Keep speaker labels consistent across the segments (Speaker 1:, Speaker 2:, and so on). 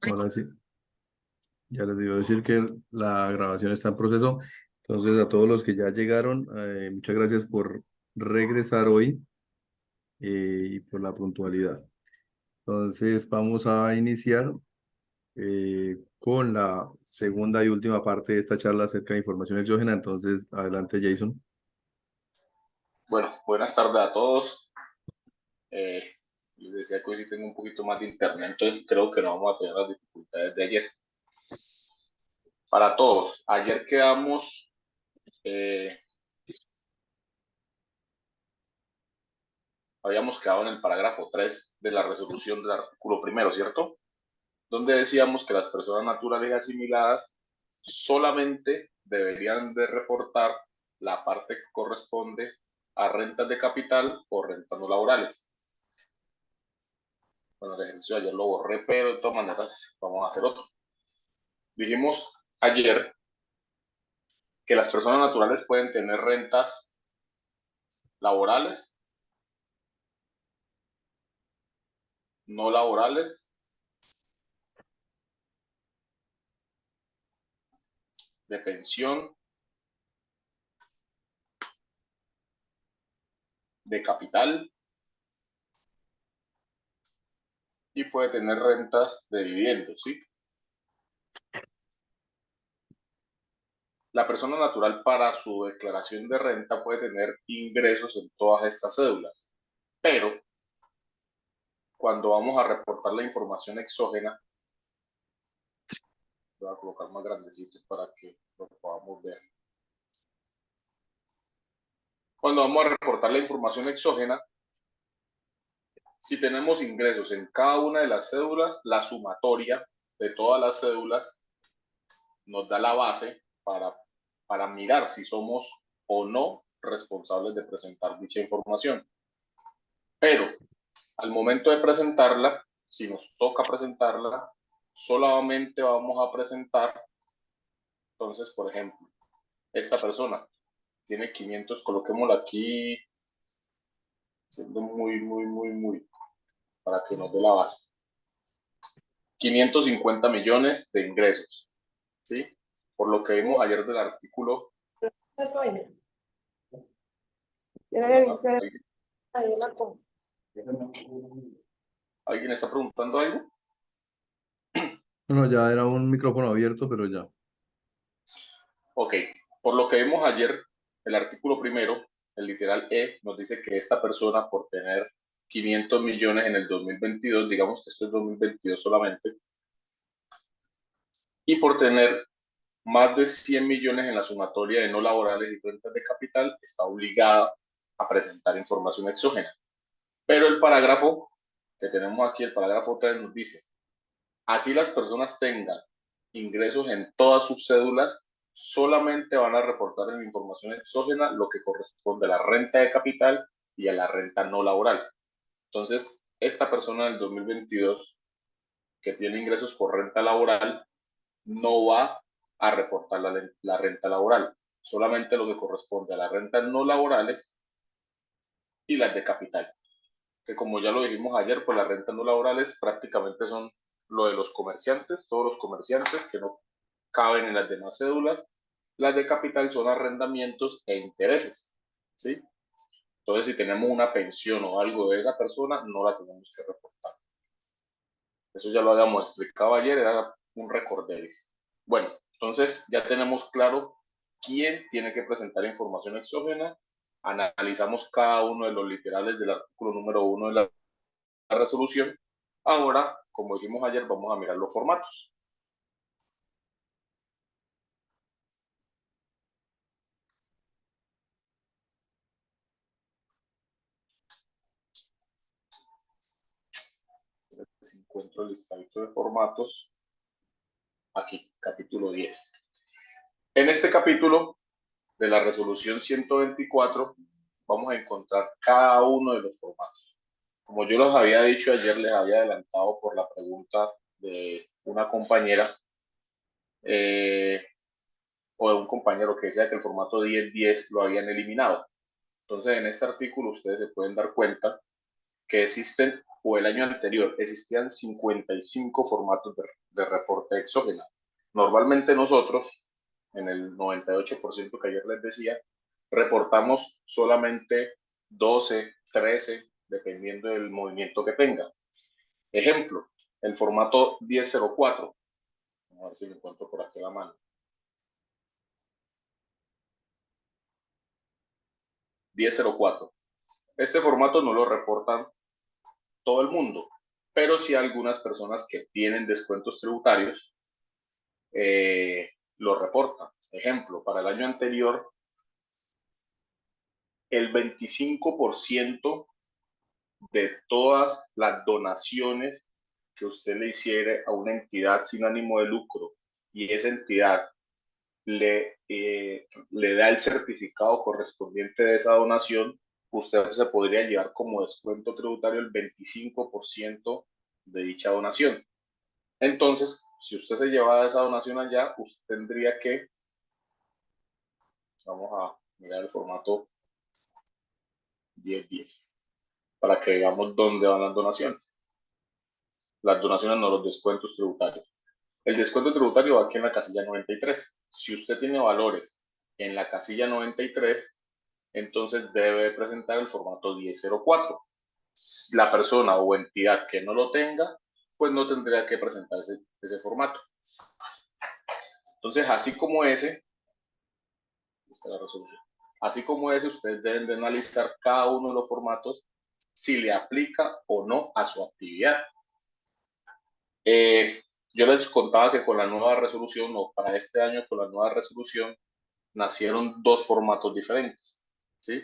Speaker 1: Ahora sí, ya les digo decir que la grabación está en proceso. Entonces, a todos los que ya llegaron, muchas gracias por regresar hoy y por la puntualidad. Entonces, vamos a iniciar con la segunda y última parte de esta charla acerca de información exógena. Entonces, adelante, Jason.
Speaker 2: Bueno, buenas tardes a todos. Eh, Les decía que hoy sí tengo un poquito más de internet, entonces creo que no vamos a tener las dificultades de ayer. Para todos, ayer quedamos, eh, habíamos quedado en el parágrafo 3 de la resolución del artículo primero, ¿cierto? Donde decíamos que las personas naturales y asimiladas solamente deberían de reportar la parte que corresponde a rentas de capital o rentas no laborales. Bueno, el ejercicio de ayer lo borré, pero de todas maneras vamos a hacer otro. Dijimos ayer que las personas naturales pueden tener rentas laborales, no laborales, de pensión, de capital y puede tener rentas de dividendos, ¿sí? La persona natural para su declaración de renta puede tener ingresos en todas estas cédulas, pero cuando vamos a reportar la información exógena, voy a colocar más grandecito para que lo podamos ver. Cuando vamos a reportar la información exógena, si tenemos ingresos en cada una de las cédulas, la sumatoria de todas las cédulas nos da la base para mirar si somos o no responsables de presentar dicha información. Pero al momento de presentarla, si nos toca presentarla, solamente vamos a presentar, entonces, por ejemplo, esta persona tiene 500, coloquémosla aquí, siendo muy, para que nos dé la base. 550 millones de ingresos, ¿sí? Por lo que vimos ayer del artículo. ¿Alguien está preguntando algo?
Speaker 1: Bueno, ya era un micrófono abierto, pero ya.
Speaker 2: Ok, por lo que vimos ayer, el artículo primero, el literal E, nos dice que esta persona por tener 500 millones en el 2022, digamos que esto es 2022 solamente, y por tener más de 100 millones en la sumatoria de no laborales y rentas de capital, está obligada a presentar información exógena. Pero el parágrafo que tenemos aquí, el parágrafo 3, nos dice, así las personas tengan ingresos en todas sus cédulas, solamente van a reportar en información exógena lo que corresponde a la renta de capital y a la renta no laboral. Entonces, esta persona del 2022 que tiene ingresos por renta laboral no va a reportar la renta laboral, solamente lo que corresponde a las rentas no laborales y las de capital, que como ya lo dijimos ayer, pues las rentas no laborales prácticamente son lo de los comerciantes, todos los comerciantes que no caben en las demás cédulas. Las de capital son arrendamientos e intereses, ¿sí? Entonces, si tenemos una pensión o algo de esa persona, no la tenemos que reportar. Eso ya lo habíamos explicado ayer, era un recorderis. Bueno, entonces ya tenemos claro quién tiene que presentar información exógena. Analizamos cada uno de los literales del artículo número 1 de la resolución. Ahora, como dijimos ayer, vamos a mirar los formatos. Si encuentro el listadito de formatos, aquí, capítulo 10. En este capítulo de la resolución 124, vamos a encontrar cada uno de los formatos. Como yo los había dicho ayer, les había adelantado por la pregunta de una compañera o de un compañero que decía que el formato 1010 lo habían eliminado. Entonces, en este artículo ustedes se pueden dar cuenta que existen, o el año anterior, existían 55 formatos de reporte exógena. Normalmente nosotros, en el 98% que ayer les decía, reportamos solamente 12, 13, dependiendo del movimiento que tenga. Ejemplo, el formato 1004. Vamos a ver si lo encuentro por aquí a la mano. 1004. Este formato no lo reportan todo el mundo, pero sí algunas personas que tienen descuentos tributarios lo reportan. Ejemplo, para el año anterior, el 25% de todas las donaciones que usted le hiciera a una entidad sin ánimo de lucro y esa entidad le da el certificado correspondiente de esa donación, usted se podría llevar como descuento tributario el 25% de dicha donación. Entonces, si usted se lleva esa donación allá, usted tendría que, vamos a mirar el formato 1010, para que veamos dónde van las donaciones. Las donaciones, no los descuentos tributarios. El descuento tributario va aquí en la casilla 93. Si usted tiene valores en la casilla 93, entonces debe presentar el formato 1004. La persona o entidad que no lo tenga, pues no tendría que presentar ese formato. Entonces, así como ese, esta es la resolución. Así como ese, ustedes deben de analizar cada uno de los formatos si le aplica o no a su actividad. Yo les contaba que con la nueva resolución, o para este año con la nueva resolución, nacieron dos formatos diferentes, ¿sí?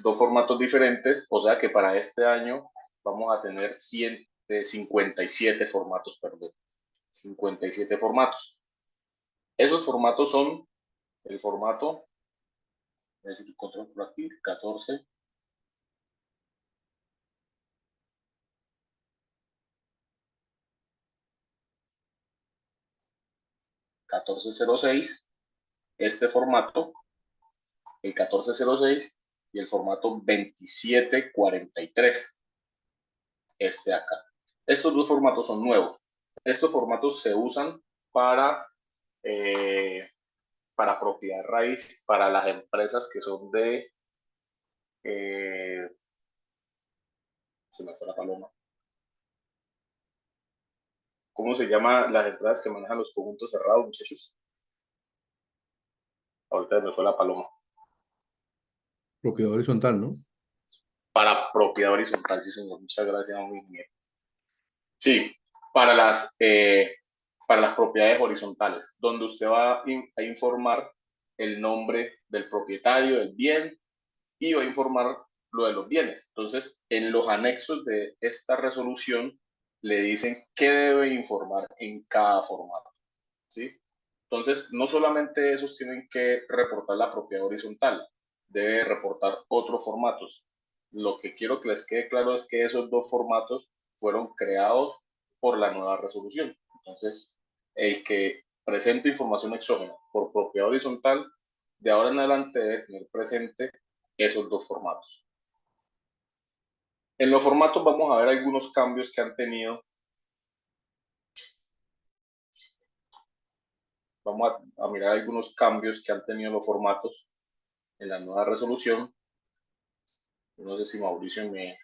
Speaker 2: Dos formatos diferentes, o sea que para este año vamos a tener 57 formatos, perdón, 57 formatos. Esos formatos son el formato, es decir, control por aquí, 14, 1406, este formato, el 1406 y el formato 2743, este de acá. Estos dos formatos son nuevos. Estos formatos se usan para, para propiedad raíz, para las empresas que son de, se me fue la paloma. ¿Cómo se llama las empresas que manejan los conjuntos cerrados, muchachos? Ahorita me fue la paloma.
Speaker 1: Propiedad horizontal, ¿no?
Speaker 2: Para propiedad horizontal, sí, señor. Muchas gracias, muy bien. Sí, para las propiedades horizontales, donde usted va a informar el nombre del propietario del bien y va a informar lo de los bienes. Entonces, en los anexos de esta resolución le dicen qué debe informar en cada formato, ¿sí? Entonces, no solamente esos tienen que reportar la propiedad horizontal, debe reportar otros formatos. Lo que quiero que les quede claro es que esos dos formatos fueron creados por la nueva resolución. Entonces, el que presente información exógena por propiedad horizontal, de ahora en adelante debe tener presente esos dos formatos. En los formatos vamos a ver algunos cambios que han tenido. Vamos a mirar algunos cambios que han tenido los formatos en la nueva resolución. No sé si Mauricio me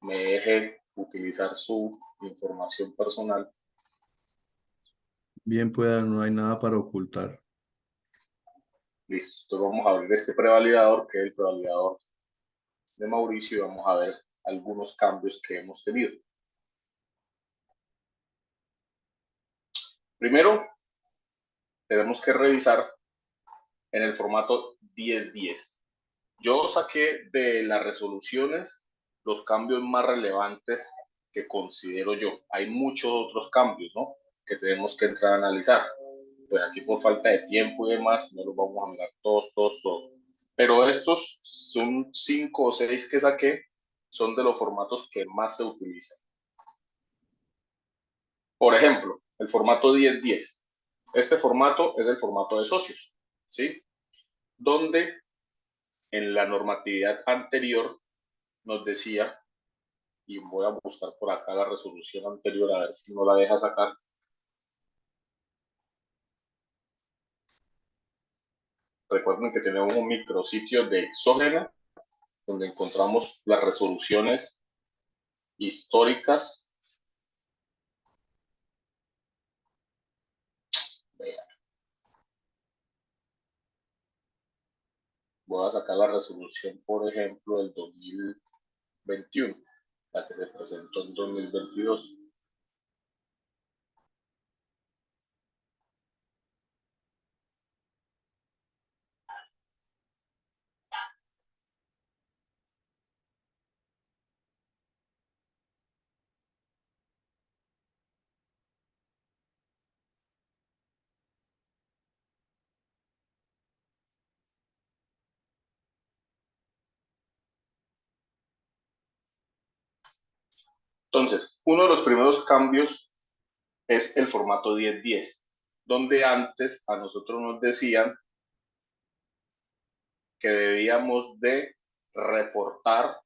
Speaker 2: deje utilizar su información personal.
Speaker 1: Bien pueda, no hay nada para ocultar.
Speaker 2: Listo. Entonces vamos a abrir este prevalidador, que es el prevalidador de Mauricio, y vamos a ver algunos cambios que hemos tenido. Primero, tenemos que revisar en el formato 1010. Yo saqué de las resoluciones los cambios más relevantes que considero yo. Hay muchos otros cambios, ¿no?, que tenemos que entrar a analizar. Pues aquí por falta de tiempo y demás, no los vamos a mirar todos. Pero estos son 5 o 6 que saqué, son de los formatos que más se utilizan. Por ejemplo, el formato 1010. Este formato es el formato de socios, ¿sí? Donde en la normatividad anterior nos decía y voy a buscar por acá la resolución anterior a ver si no la deja sacar. Recuerden que tenemos un micrositio de Exógena donde encontramos las resoluciones históricas. Vean, voy a sacar la resolución, por ejemplo, del 2021, la que se presentó en 2022. Entonces, uno de los primeros cambios es el formato 1010, donde antes a nosotros nos decían que debíamos de reportar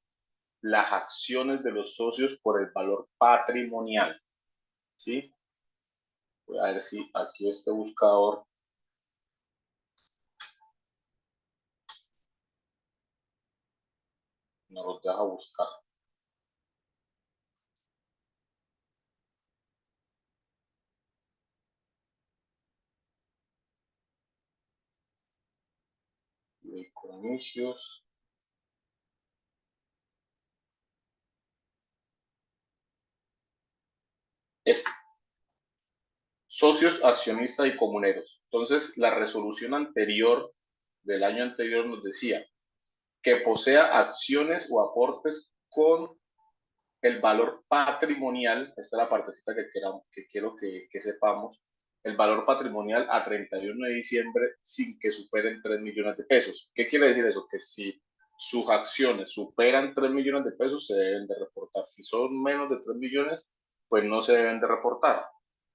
Speaker 2: las acciones de los socios por el valor patrimonial, ¿sí? Voy a ver si aquí este buscador nos los deja buscar. Inicios. Es socios, accionistas y comuneros. Entonces, la resolución anterior del año anterior nos decía que posea acciones o aportes con el valor patrimonial, esta es la partecita que quiero que sepamos, el valor patrimonial a 31 de diciembre sin que superen 3 millones de pesos. ¿Qué quiere decir eso? Que si sus acciones superan 3 millones de pesos, se deben de reportar. Si son menos de 3 millones, pues no se deben de reportar.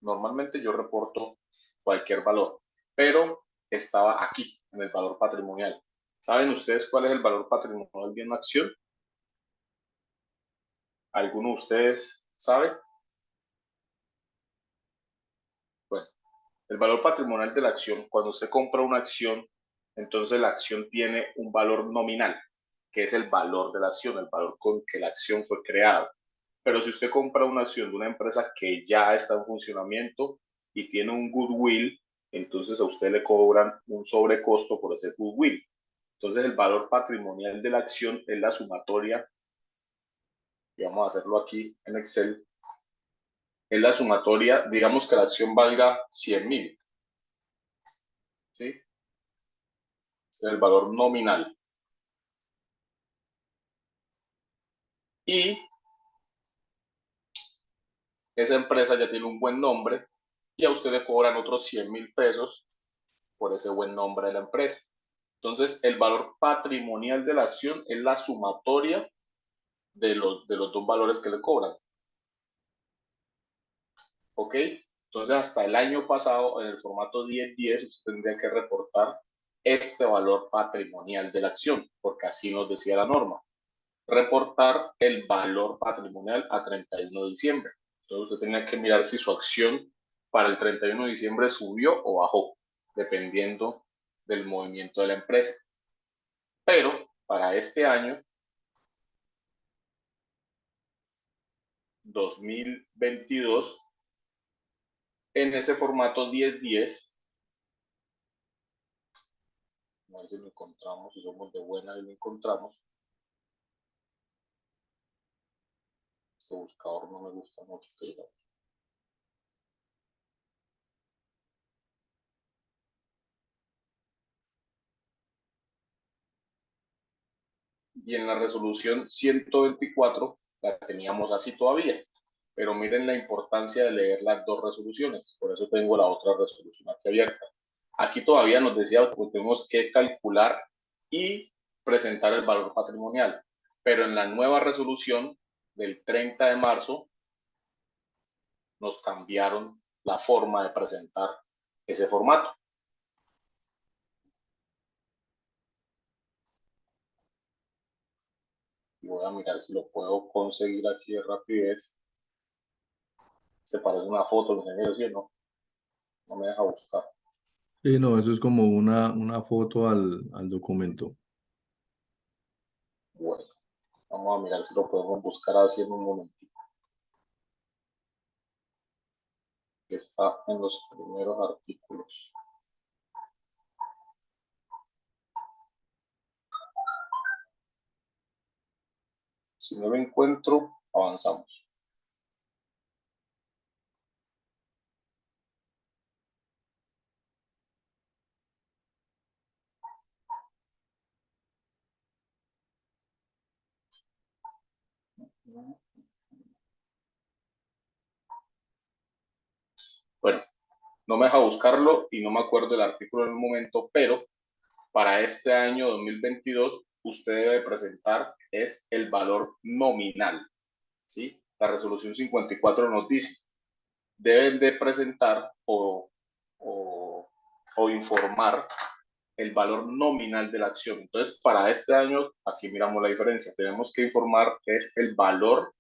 Speaker 2: Normalmente yo reporto cualquier valor, pero estaba aquí, en el valor patrimonial. ¿Saben ustedes cuál es el valor patrimonial de una acción? ¿Alguno de ustedes sabe? Bueno, el valor patrimonial de la acción, cuando usted compra una acción, entonces la acción tiene un valor nominal, que es el valor de la acción, el valor con que la acción fue creada. Pero si usted compra una acción de una empresa que ya está en funcionamiento y tiene un goodwill, entonces a usted le cobran un sobrecosto por ese goodwill. Entonces el valor patrimonial de la acción es la sumatoria, y vamos a hacerlo aquí en Excel, es la sumatoria, digamos que la acción valga 100.000, ¿sí? Es el valor nominal. Y esa empresa ya tiene un buen nombre y a usted le cobran otros 100.000 pesos por ese buen nombre de la empresa. Entonces, el valor patrimonial de la acción es la sumatoria de los dos valores que le cobran. ¿Ok? Entonces, hasta el año pasado, en el formato 1010, usted tendría que reportar este valor patrimonial de la acción, porque así nos decía la norma. Reportar el valor patrimonial a 31 de diciembre. Entonces, usted tenía que mirar si su acción para el 31 de diciembre subió o bajó, dependiendo del movimiento de la empresa. Pero para este año 2022, en ese formato 1010, a ver si lo encontramos, si somos de buena y lo encontramos. Este buscador no me gusta mucho, que digamos. Y en la resolución 124 la teníamos así todavía. Pero miren la importancia de leer las dos resoluciones. Por eso tengo la otra resolución aquí abierta. Aquí todavía nos decía que tenemos que calcular y presentar el valor patrimonial. Pero en la nueva resolución del 30 de marzo nos cambiaron la forma de presentar ese formato. Voy a mirar si lo puedo conseguir aquí de rapidez. Se parece una foto, ingeniero, ¿sí o no? No me deja buscar.
Speaker 1: Sí, no, eso es como una foto al documento.
Speaker 2: Bueno, vamos a mirar si lo podemos buscar así en un momentito. Que está en los primeros artículos. Si no lo encuentro, avanzamos. Bueno, no me deja buscarlo y no me acuerdo el artículo en el momento, pero para este año 2022 usted debe presentar es el valor nominal, ¿sí? La resolución 54 nos dice, deben de presentar o informar el valor nominal de la acción. Entonces, para este año, aquí miramos la diferencia. Tenemos que informar que es el valor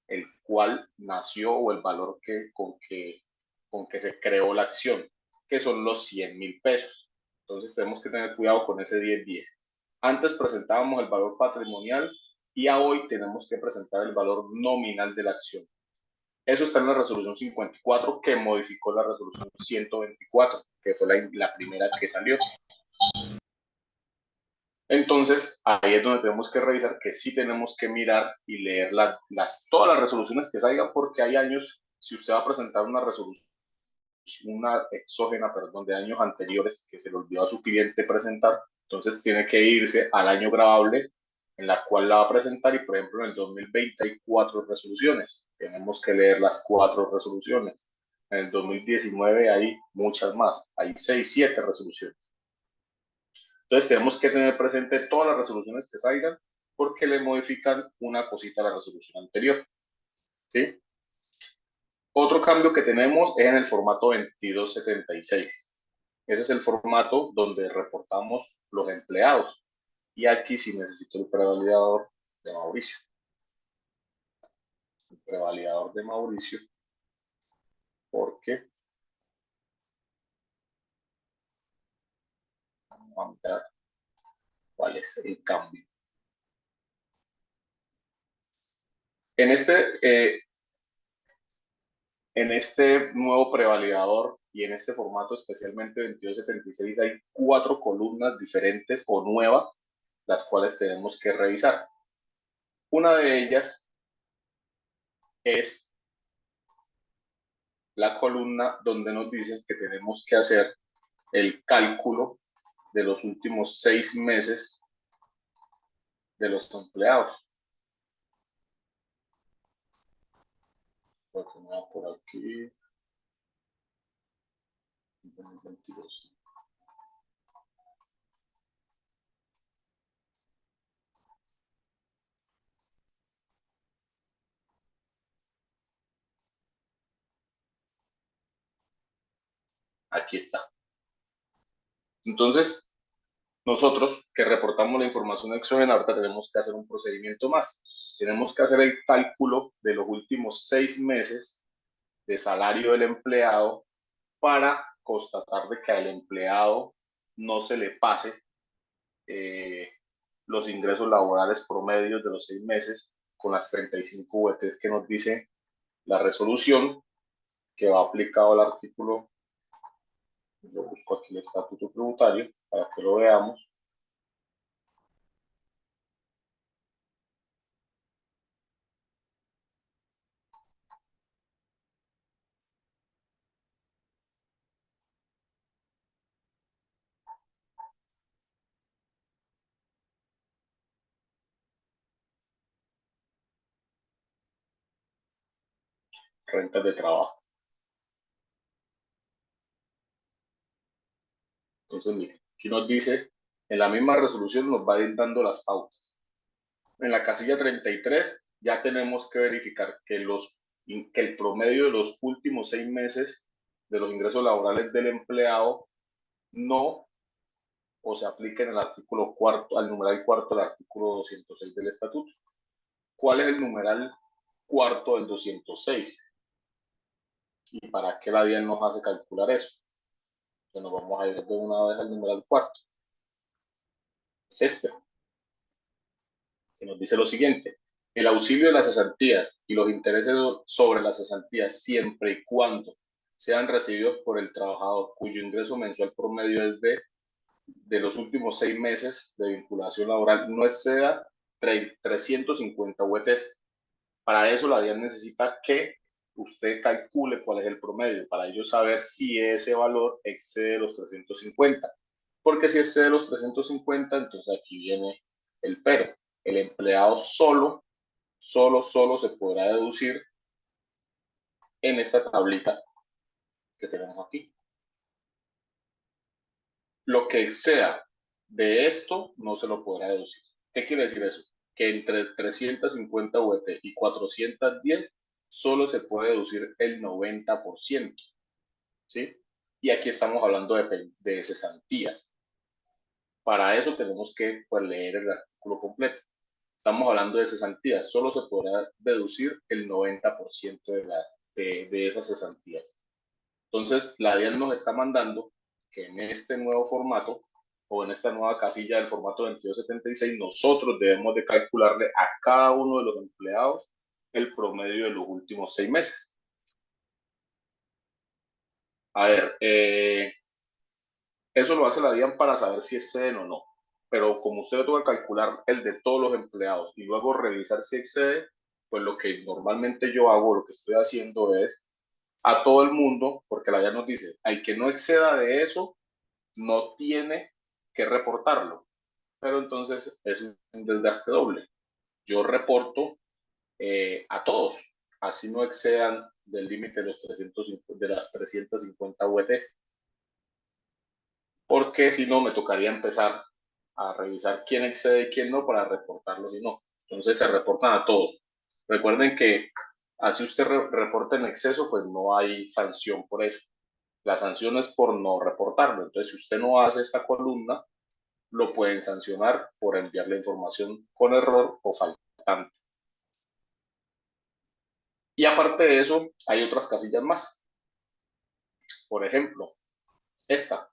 Speaker 2: el cual nació o el valor con que se creó la acción, que son los 100.000 pesos. Entonces, tenemos que tener cuidado con ese 10-10. Antes presentábamos el valor patrimonial y a hoy tenemos que presentar el valor nominal de la acción. Eso está en la resolución 54 que modificó la resolución 124, que fue la primera que salió. Entonces, ahí es donde tenemos que revisar que sí tenemos que mirar y leer todas las resoluciones que salgan, porque hay años, si usted va a presentar una resolución, una exógena, perdón, de años anteriores que se le olvidó a su cliente presentar, entonces tiene que irse al año grabable en la cual la va a presentar y, por ejemplo, en el 2020 hay 4 resoluciones, tenemos que leer las 4 resoluciones. En el 2019 hay muchas más, hay 6, 7 resoluciones. Entonces tenemos que tener presente todas las resoluciones que salgan porque le modifican una cosita a la resolución anterior. ¿Sí? Otro cambio que tenemos es en el formato 2276. Ese es el formato donde reportamos los empleados. Y aquí sí necesito el prevalidador de Mauricio. El prevalidador de Mauricio, porque vamos a ver cuál es el cambio. En este nuevo prevalidador y en este formato especialmente 2276 hay 4 columnas diferentes o nuevas, las cuales tenemos que revisar. Una de ellas es la columna donde nos dicen que tenemos que hacer el cálculo de los últimos 6 meses de los empleados. Voy a poner por aquí 2022. Aquí está. Entonces, nosotros que reportamos la información exógena, ahorita tenemos que hacer un procedimiento más. Tenemos que hacer el cálculo de los últimos 6 meses de salario del empleado para constatar de que al empleado no se le pase los ingresos laborales promedios de los 6 meses con las 35 VTs que nos dice la resolución que va aplicado al artículo. Yo busco aquí el estatuto tributario para que lo veamos. Rentas de trabajo. Entonces, mire, aquí nos dice, en la misma resolución nos va a ir dando las pautas. En la casilla 33 ya tenemos que verificar que el promedio de los últimos 6 meses de los ingresos laborales del empleado no o se aplique en el artículo cuarto, al numeral cuarto del artículo 206 del estatuto. ¿cuál es el numeral cuarto del 206? ¿Y para qué la DIAN nos hace calcular eso? Entonces nos vamos a ir de una vez al numeral cuarto. Es este, que nos dice lo siguiente: el auxilio de las cesantías y los intereses sobre las cesantías, siempre y cuando sean recibidos por el trabajador cuyo ingreso mensual promedio es de los últimos 6 meses de vinculación laboral, no exceda 350 UETs. Para eso la DIAN necesita que usted calcule cuál es el promedio, para ello saber si ese valor excede los 350. Porque si excede los 350, entonces aquí viene el pero. El empleado solo se podrá deducir en esta tablita que tenemos aquí. Lo que exceda de esto no se lo podrá deducir. ¿Qué quiere decir eso? Que entre 350 VT y 410 solo se puede deducir el 90%, ¿sí? Y aquí estamos hablando de cesantías. Para eso tenemos que pues, leer el artículo completo. Estamos hablando de cesantías, solo se podrá deducir el 90% de esas cesantías. Entonces, la DIAN nos está mandando que en este nuevo formato o en esta nueva casilla del formato 2276, nosotros debemos de calcularle a cada uno de los empleados el promedio de los últimos 6 meses. A ver, eso lo hace la DIAN para saber si exceden o no. Pero como usted le toca calcular el de todos los empleados y luego revisar si excede, pues lo que normalmente yo hago, lo que estoy haciendo es a todo el mundo, porque la DIAN nos dice, al que no exceda de eso, no tiene que reportarlo. Pero entonces es un desgaste doble. Yo reporto a todos, así no excedan del límite de, de las 350 UETs, porque si no me tocaría empezar a revisar quién excede y quién no para reportarlos y no. Entonces se reportan a todos. Recuerden que así usted reporta en exceso, pues no hay sanción por eso. La sanción es por no reportarlo. Entonces, si usted no hace esta columna, lo pueden sancionar por enviar la información con error o faltante. Y aparte de eso, hay otras casillas más. Por ejemplo, esta.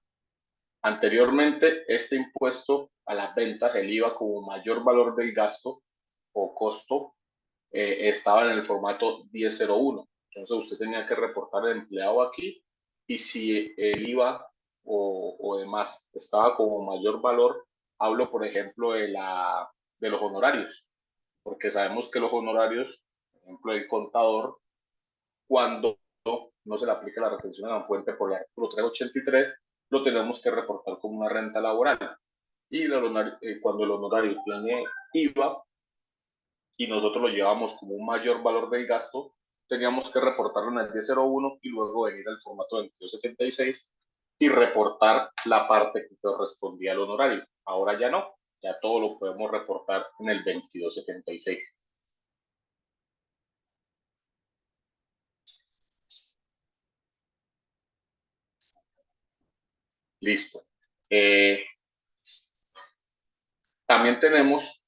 Speaker 2: Anteriormente, este impuesto a las ventas, el IVA como mayor valor del gasto o costo, estaba en el formato 1001. Entonces, usted tenía que reportar el empleado aquí y si el IVA o demás estaba como mayor valor, hablo, por ejemplo, de los honorarios, porque sabemos que los honorarios, por ejemplo, el contador, cuando no se le aplica la retención a la fuente por el artículo 383, lo tenemos que reportar como una renta laboral. Y cuando el honorario tiene IVA y nosotros lo llevamos como un mayor valor del gasto, teníamos que reportarlo en el 1001 y luego venir al formato 2276 y reportar la parte que correspondía al honorario. Ahora ya no, ya todo lo podemos reportar en el 2276. Listo. También tenemos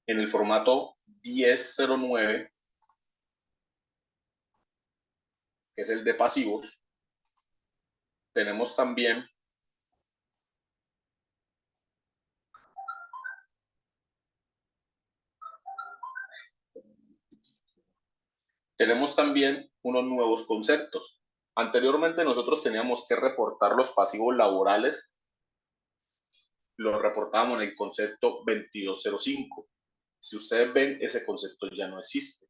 Speaker 2: en el formato 1009, que es el de pasivos, tenemos también, unos nuevos conceptos. Anteriormente nosotros teníamos que reportar los pasivos laborales, los reportábamos en el concepto 2205. Si ustedes ven, ese concepto ya no existe,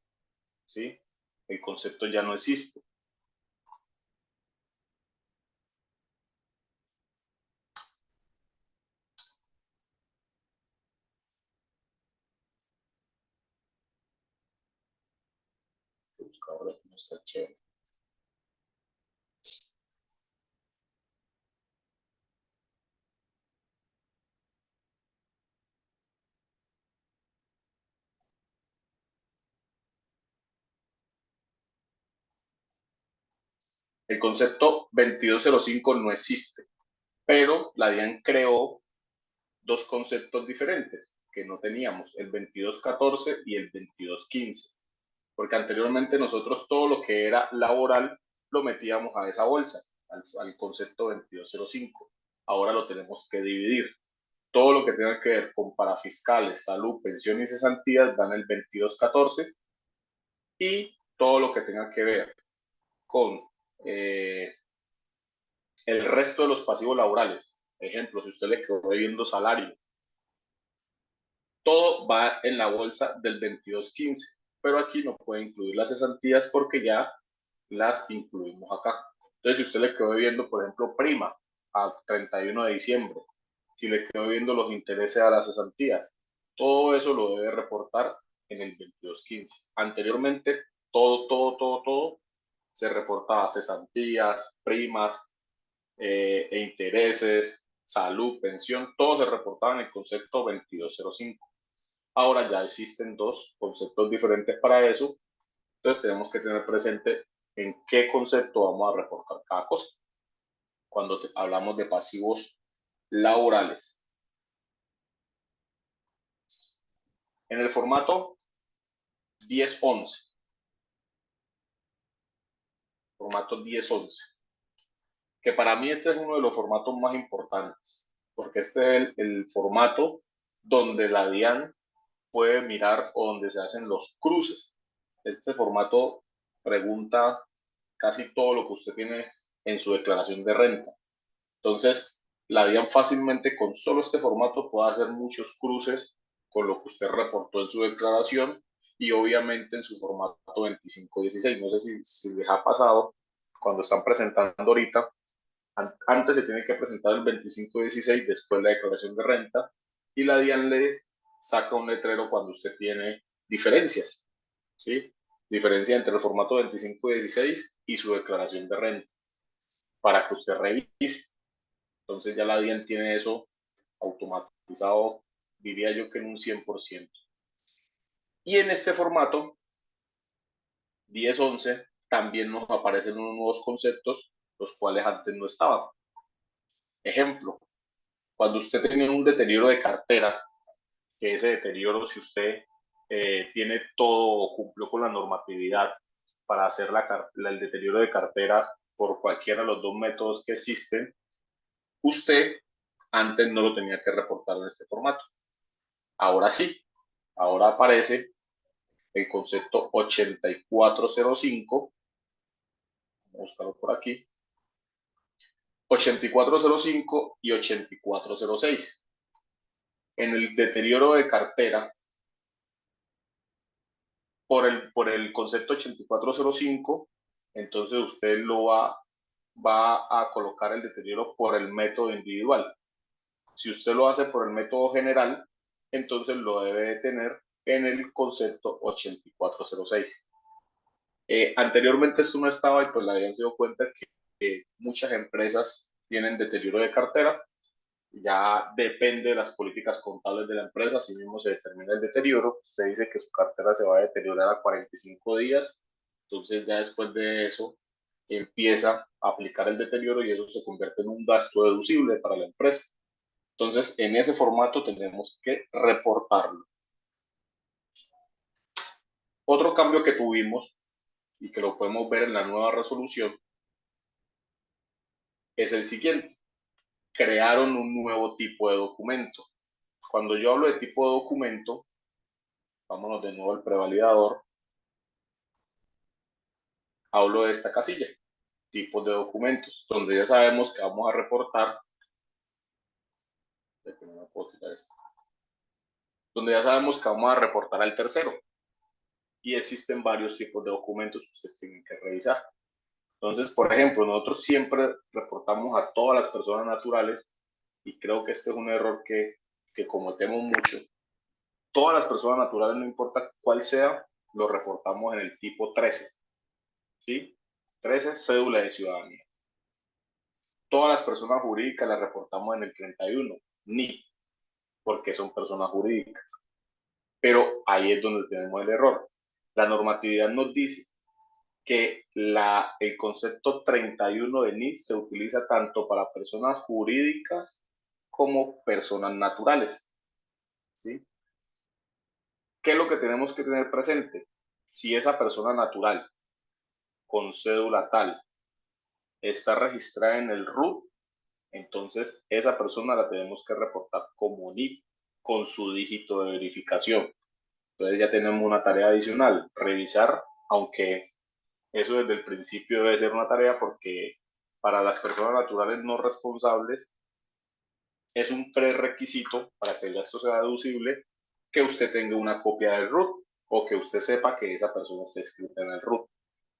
Speaker 2: ¿sí? El concepto ya no existe. Ahora no está chévere. El concepto 2205 no existe, pero la DIAN creó dos conceptos diferentes. que no teníamos, el 2214 y el 2215, porque anteriormente nosotros todo lo que era laboral lo metíamos a esa bolsa, al concepto 2205. Ahora lo tenemos que dividir. Todo lo que tenga que ver con parafiscales, salud, pensión y cesantías van el 2214, y todo lo que tenga que ver con el resto de los pasivos laborales, ejemplo, si usted le quedó debiendo salario, todo va en la bolsa del 2215, pero aquí no puede incluir las cesantías porque ya las incluimos acá. Entonces, si usted le quedó debiendo, por ejemplo, prima a 31 de diciembre, si le quedó debiendo los intereses a las cesantías, todo eso lo debe reportar en el 2215. Anteriormente, todo se reportaba: cesantías, primas, e intereses, salud, pensión, todo se reportaba en el concepto 2205. Ahora ya existen dos conceptos diferentes para eso, entonces tenemos que tener presente en qué concepto vamos a reportar cada cosa cuando hablamos de pasivos laborales. En el formato 1011, formato 1011, que para mí este es uno de los formatos más importantes, porque este es el formato donde la DIAN puede mirar o donde se hacen los cruces. Este formato pregunta casi todo lo que usted tiene en su declaración de renta. Entonces, la DIAN fácilmente con solo este formato puede hacer muchos cruces con lo que usted reportó en su declaración y obviamente en su formato 2516. No sé si les ha pasado cuando están presentando ahorita. Antes se tiene que presentar el 2516, después la declaración de renta, y la DIAN le saca un letrero cuando usted tiene diferencias, ¿sí? Diferencia entre el formato 2516 y su declaración de renta, para que usted revise. Entonces ya la DIAN tiene eso automatizado, diría yo que en un 100%. Y en este formato 1011 también nos aparecen unos nuevos conceptos, los cuales antes no estaban. Ejemplo, cuando usted tenía un deterioro de cartera, que ese deterioro, si usted tiene todo o cumplió con la normatividad para hacer el deterioro de cartera por cualquiera de los dos métodos que existen, usted antes no lo tenía que reportar en este formato. Ahora sí, ahora aparece el concepto 8405, vamos a buscarlo por aquí, 8405 y 8406. En el deterioro de cartera, por el concepto 8405, entonces usted va a colocar el deterioro por el método individual. Si usted lo hace por el método general, entonces lo debe de tener en el concepto 8406. Anteriormente esto no estaba y pues la habían sido cuenta que muchas empresas tienen deterioro de cartera. Ya depende de las políticas contables de la empresa, así mismo se determina el deterioro. Usted dice que su cartera se va a deteriorar a 45 días, entonces ya después de eso empieza a aplicar el deterioro y eso se convierte en un gasto deducible para la empresa. Entonces, en ese formato tenemos que reportarlo. Otro cambio que tuvimos y que lo podemos ver en la nueva resolución es el siguiente: crearon un nuevo tipo de documento. Cuando yo hablo de tipo de documento, vámonos de nuevo al prevalidador, hablo de esta casilla, tipos de documentos, donde ya sabemos que vamos a reportar, donde ya sabemos que vamos a reportar al tercero, y existen varios tipos de documentos que ustedes tienen que revisar. Entonces, por ejemplo, nosotros siempre reportamos a todas las personas naturales, y creo que este es un error que cometemos mucho. Todas las personas naturales, no importa cuál sea, lo reportamos en el tipo 13, ¿sí? 13, cédula de ciudadanía. Todas las personas jurídicas las reportamos en el 31, ni, porque son personas jurídicas. Pero ahí es donde tenemos el error. La normatividad nos dice que el concepto 31 de NIF se utiliza tanto para personas jurídicas como personas naturales, ¿sí? ¿Qué es lo que tenemos que tener presente? Si esa persona natural con cédula tal está registrada en el RUT, entonces esa persona la tenemos que reportar como NIP con su dígito de verificación. Entonces ya tenemos una tarea adicional, revisar, aunque eso desde el principio debe ser una tarea porque para las personas naturales no responsables es un prerequisito para que el gasto sea deducible que usted tenga una copia del RUT o que usted sepa que esa persona está escrita en el RUT.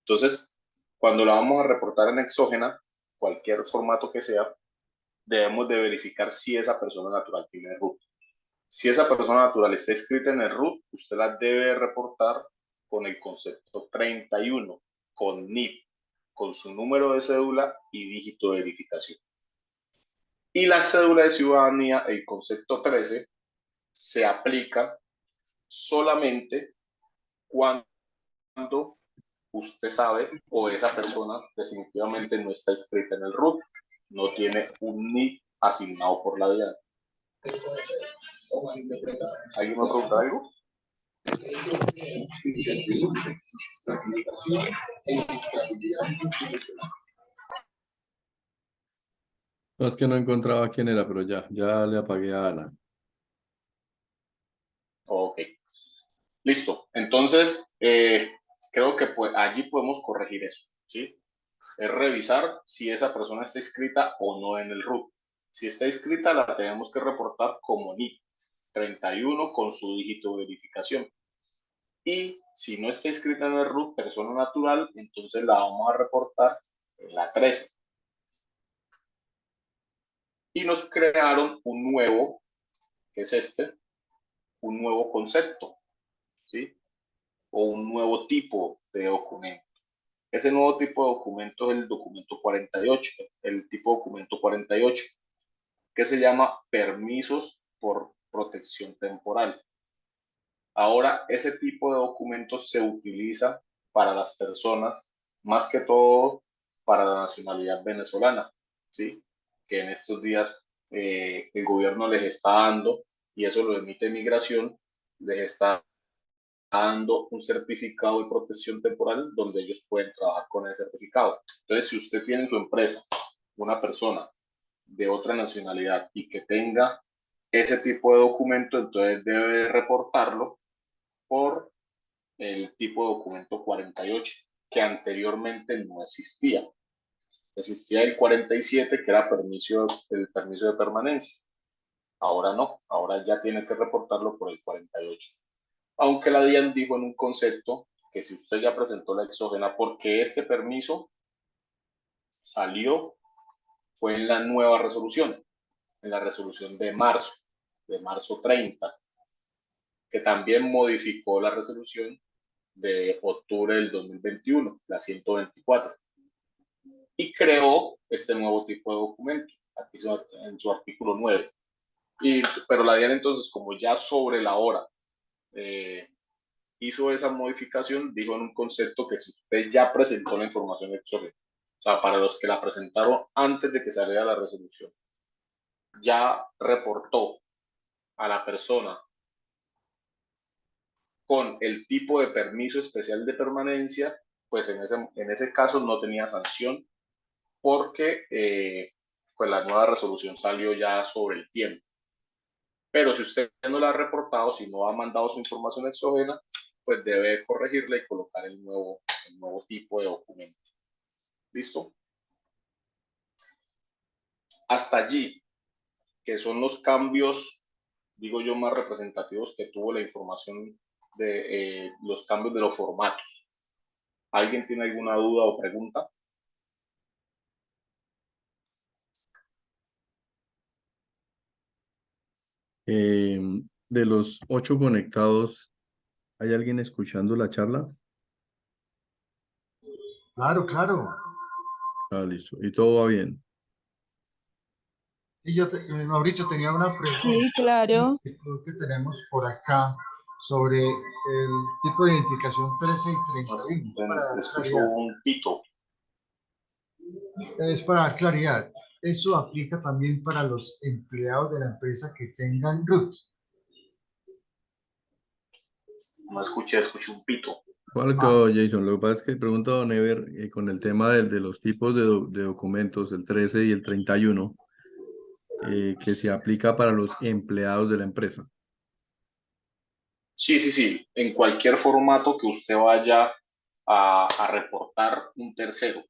Speaker 2: Entonces, cuando la vamos a reportar en exógena, cualquier formato que sea, debemos de verificar si esa persona natural tiene RUT. Si esa persona natural está escrita en el RUT, usted la debe reportar con el concepto 31, con NIP, con su número de cédula y dígito de verificación. Y la cédula de ciudadanía, el concepto 13, se aplica solamente cuando usted sabe o esa persona definitivamente no está inscrita en el RUT, no tiene un NIP asignado por la DIAN. ¿Alguien me pregunta algo?
Speaker 1: No, es que no encontraba quién era, pero ya le apagué a Ana.
Speaker 2: Ok, listo. Entonces, creo que pues, allí podemos corregir eso, ¿sí? Es revisar si esa persona está inscrita o no en el RUT. Si está inscrita, la tenemos que reportar como NIP 31 con su dígito de verificación. Y si no está inscrita en el RUT, persona natural, entonces la vamos a reportar en la 13. Y nos crearon un nuevo, que es un nuevo concepto, ¿sí? O un nuevo tipo de documento. Ese nuevo tipo de documento es el documento 48, el tipo de documento 48, que se llama permisos por protección temporal. Ahora, ese tipo de documentos se utiliza para las personas, más que todo para la nacionalidad venezolana, ¿sí? Que en estos días el gobierno les está dando, y eso lo emite Migración, les está dando un certificado de protección temporal donde ellos pueden trabajar con el certificado. Entonces, si usted tiene en su empresa una persona de otra nacionalidad y que tenga ese tipo de documento, entonces debe reportarlo por el tipo de documento 48, que anteriormente no existía. Existía el 47, que era el permiso de permanencia. Ahora no, ahora ya tiene que reportarlo por el 48. Aunque la DIAN dijo en un concepto que si usted ya presentó la exógena, porque este permiso salió, fue en la nueva resolución, en la resolución de marzo 30, que también modificó la resolución de octubre del 2021, la 124, y creó este nuevo tipo de documento, aquí en su artículo 9. Pero la DIAN entonces, como ya sobre la hora hizo esa modificación, dijo en un concepto que si usted ya presentó la información exógena, o sea, para los que la presentaron antes de que saliera la resolución, ya reportó a la persona con el tipo de permiso especial de permanencia, pues en ese caso no tenía sanción porque pues la nueva resolución salió ya sobre el tiempo. Pero si usted no la ha reportado, si no ha mandado su información exógena, pues debe corregirla y colocar el nuevo tipo de documento. ¿Listo? Hasta allí, que son los cambios, digo yo, más representativos que tuvo la información de los cambios de los formatos. ¿Alguien tiene alguna duda o pregunta?
Speaker 1: Eh, de los 8 conectados, ¿hay alguien escuchando la charla?
Speaker 3: Claro, claro.
Speaker 1: Ah, listo. Y todo va bien.
Speaker 3: Y Mauricio, tenía una pregunta.
Speaker 4: Sí, claro.
Speaker 3: Que tenemos por acá sobre el tipo de identificación 13 y 31. Para dar
Speaker 2: Escucho
Speaker 3: claridad.
Speaker 2: un pito.
Speaker 3: Es para dar claridad. Eso aplica también para los empleados de la empresa que tengan RUT.
Speaker 2: No escuché, escuché un pito.
Speaker 1: Falco, Jason, lo que pasa es que pregunta Don Ever con el tema de los tipos de documentos, el 13 y el 31, que se aplica para los empleados de la empresa.
Speaker 2: Sí, sí, sí. En cualquier formato que usted vaya a reportar un tercero,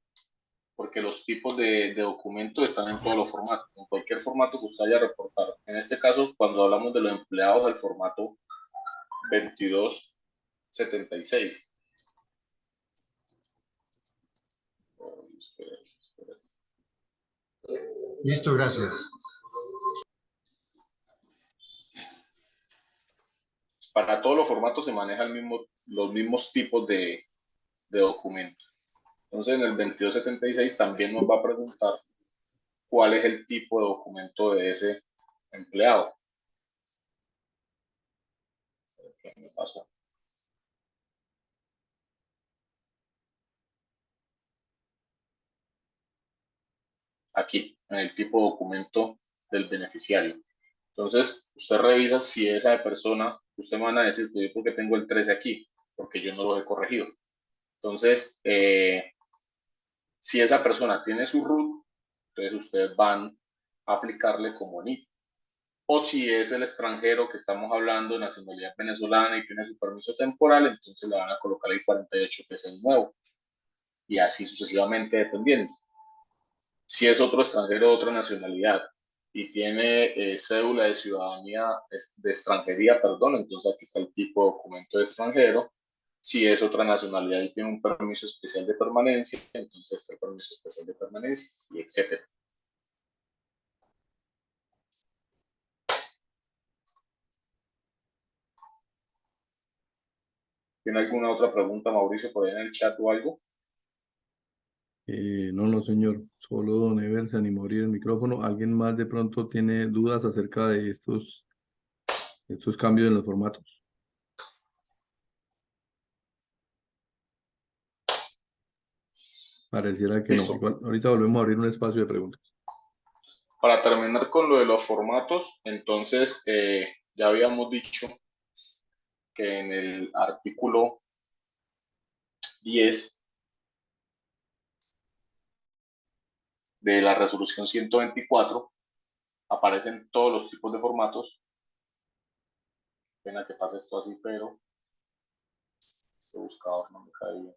Speaker 2: porque los tipos de documentos están en todos los formatos. En cualquier formato que usted vaya a reportar. En este caso, cuando hablamos de los empleados del formato 2276.
Speaker 3: Listo, gracias.
Speaker 2: Para todos los formatos se manejan los mismos tipos de documentos. Entonces, en el 2276 también nos va a preguntar cuál es el tipo de documento de ese empleado. ¿Qué me pasó? Aquí, en el tipo de documento del beneficiario. Entonces, usted revisa si esa persona, usted me van a decir, pues, ¿por qué tengo el 13 aquí? Porque yo no lo he corregido. Entonces, si esa persona tiene su RUT, entonces ustedes van a aplicarle como NIP. O si es el extranjero que estamos hablando de nacionalidad venezolana y tiene su permiso temporal, entonces le van a colocar el 48, que es el nuevo. Y así sucesivamente dependiendo. Si es otro extranjero de otra nacionalidad y tiene cédula de ciudadanía, de extranjería, perdón, entonces aquí está el tipo de documento de extranjero. Si es otra nacionalidad y tiene un permiso especial de permanencia, entonces está el permiso especial de permanencia, y etcétera. ¿Tiene alguna otra pregunta, Mauricio, por ahí en el chat o algo?
Speaker 1: No, no, señor. Solo Don Ever se animó a abrir el micrófono. ¿Alguien más de pronto tiene dudas acerca de estos cambios en los formatos? Pareciera que no.
Speaker 2: Listo.
Speaker 1: Igual, ahorita volvemos a abrir un espacio de preguntas.
Speaker 2: Para terminar con lo de los formatos, entonces ya habíamos dicho que en el artículo 10 de la resolución 124 aparecen todos los tipos de formatos. Pena que pase esto así, pero este buscador no me cae bien.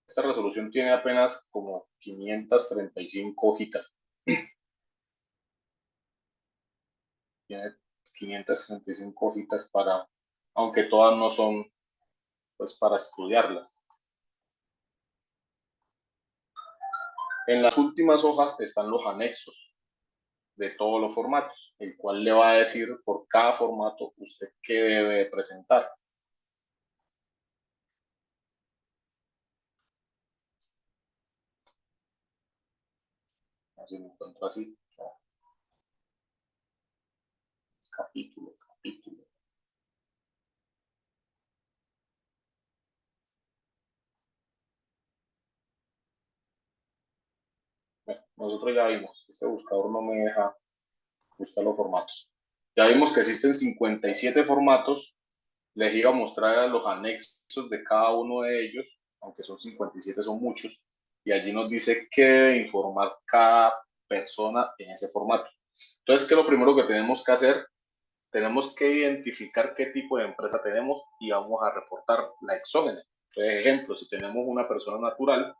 Speaker 2: Esta resolución tiene apenas como 535 hojitas. Tiene 535 hojitas aunque todas no son pues para estudiarlas. En las últimas hojas están los anexos de todos los formatos, el cual le va a decir por cada formato usted qué debe presentar. Así lo encuentro así. Capítulo, capítulo. Bueno, nosotros ya vimos, este buscador no me deja buscar los formatos. Ya vimos que existen 57 formatos. Les iba a mostrar los anexos de cada uno de ellos, aunque son 57, son muchos, y allí nos dice qué debe informar cada persona en ese formato. Entonces, ¿qué es lo primero que tenemos que hacer? Tenemos que identificar qué tipo de empresa tenemos y vamos a reportar la exógena. Entonces, ejemplo, si tenemos una persona natural,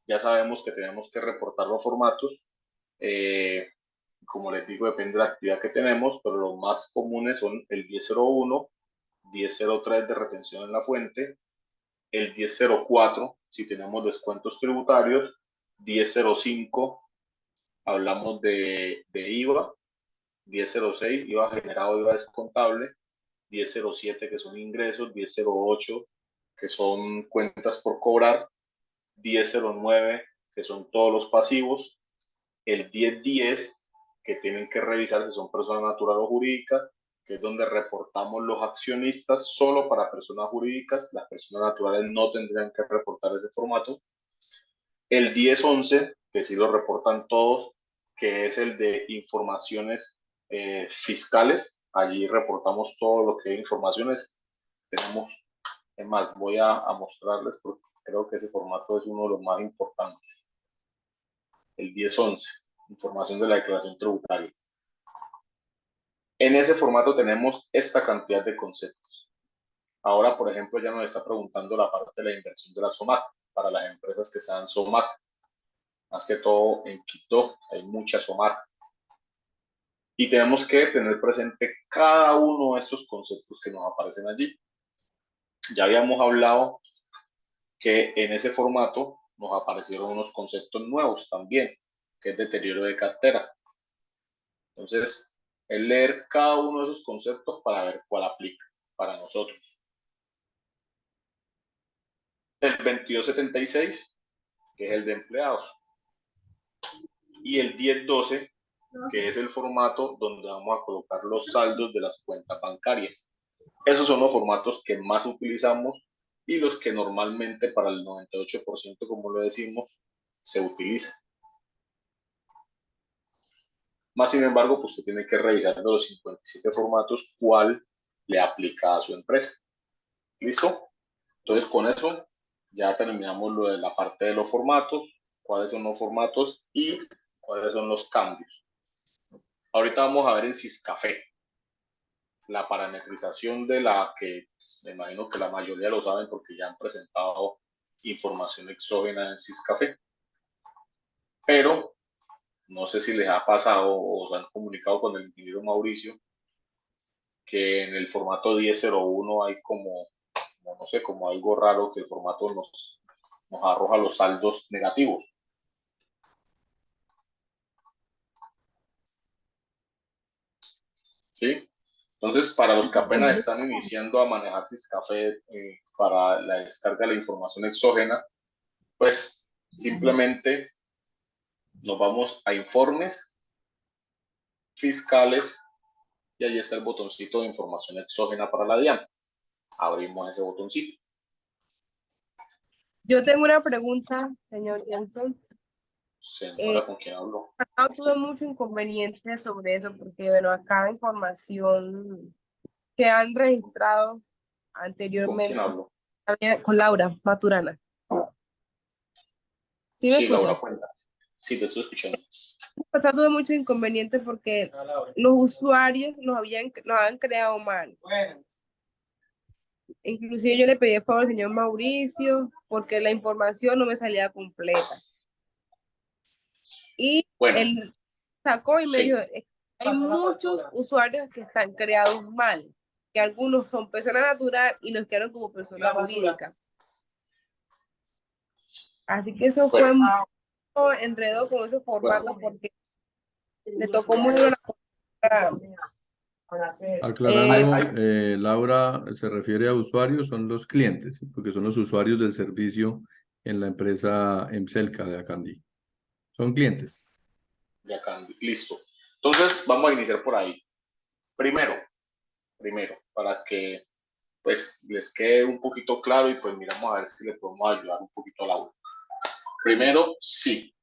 Speaker 2: ya sabemos que tenemos que reportar los formatos. Como les digo, depende de la actividad que tenemos, pero los más comunes son el 1001, 1003 de retención en la fuente, el 1004 si tenemos descuentos tributarios, 1005 hablamos de IVA, 1006 IVA generado, IVA descontable, 1007 que son ingresos, 1008 que son cuentas por cobrar, 1009 que son todos los pasivos, el 1010 que tienen que revisar si son personas naturales o jurídicas, que es donde reportamos los accionistas solo para personas jurídicas, las personas naturales no tendrían que reportar ese formato. El 1011, que sí lo reportan todos, que es el de informaciones fiscales, allí reportamos todo lo que hay informaciones. Tenemos, es más, voy a mostrarles porque creo que ese formato es uno de los más importantes. El 1011, información de la declaración tributaria. En ese formato tenemos esta cantidad de conceptos. Ahora, por ejemplo, ya nos está preguntando la parte de la inversión de la SOMAC para las empresas que sean SOMAC. Más que todo en Quito hay muchas SOMAC. Y tenemos que tener presente cada uno de estos conceptos que nos aparecen allí. Ya habíamos hablado que en ese formato nos aparecieron unos conceptos nuevos también, que es deterioro de cartera. Entonces, es leer cada uno de esos conceptos para ver cuál aplica para nosotros. El 2276, que es el de empleados, y el 1012, que es el formato donde vamos a colocar los saldos de las cuentas bancarias. Esos son los formatos que más utilizamos y los que normalmente para el 98%, como lo decimos, se utiliza. Más sin embargo, pues usted tiene que revisar de los 57 formatos cuál le aplica a su empresa. ¿Listo? Entonces, con eso ya terminamos lo de la parte de los formatos, cuáles son los formatos y cuáles son los cambios. Ahorita vamos a ver en Siscafé la parametrización de la que me imagino que la mayoría lo saben porque ya han presentado información exógena en Siscafé. Pero no sé si les ha pasado o se han comunicado con el ingeniero Mauricio que en el formato 1001 hay como no sé, como algo raro que el formato nos arroja los saldos negativos. ¿Sí? Entonces, para los que apenas están iniciando a manejar Siscafé para la descarga de la información exógena, pues simplemente nos vamos a informes fiscales y ahí está el botoncito de información exógena para la DIAN. Abrimos ese botoncito.
Speaker 4: Yo tengo una pregunta, señor Jensen.
Speaker 2: Señora, ¿con quién habló?
Speaker 4: Tuve mucho inconveniente sobre eso porque, bueno, acá información que han registrado
Speaker 2: ¿Con
Speaker 4: anteriormente
Speaker 2: quién habló?
Speaker 4: con Laura Maturana. ¿Sí me
Speaker 2: Sí, Laura,
Speaker 4: escucha?
Speaker 2: cuenta. Sí, te estoy escuchando.
Speaker 4: Pues tuve muchos inconvenientes porque los usuarios los habían creado mal. Inclusive yo le pedí el favor al señor Mauricio porque la información no me salía completa. Y
Speaker 2: Bueno,
Speaker 4: él sacó y me
Speaker 2: sí.
Speaker 4: dijo, hay muchos usuarios que están creados mal, que algunos son persona natural y los crearon como persona jurídica. Así que eso fue
Speaker 2: Bueno,
Speaker 4: un enredo con esos formatos porque le tocó muy duro la
Speaker 1: Aclarando, Laura se refiere a usuarios, son los clientes, ¿sí? Porque son los usuarios del servicio en la empresa Emselca de Acandí. Son clientes.
Speaker 2: ya acá, listo. Entonces, vamos a iniciar por ahí. Primero, para que pues les quede un poquito claro y pues miramos a ver si le podemos ayudar un poquito a Laura. Primero, sí.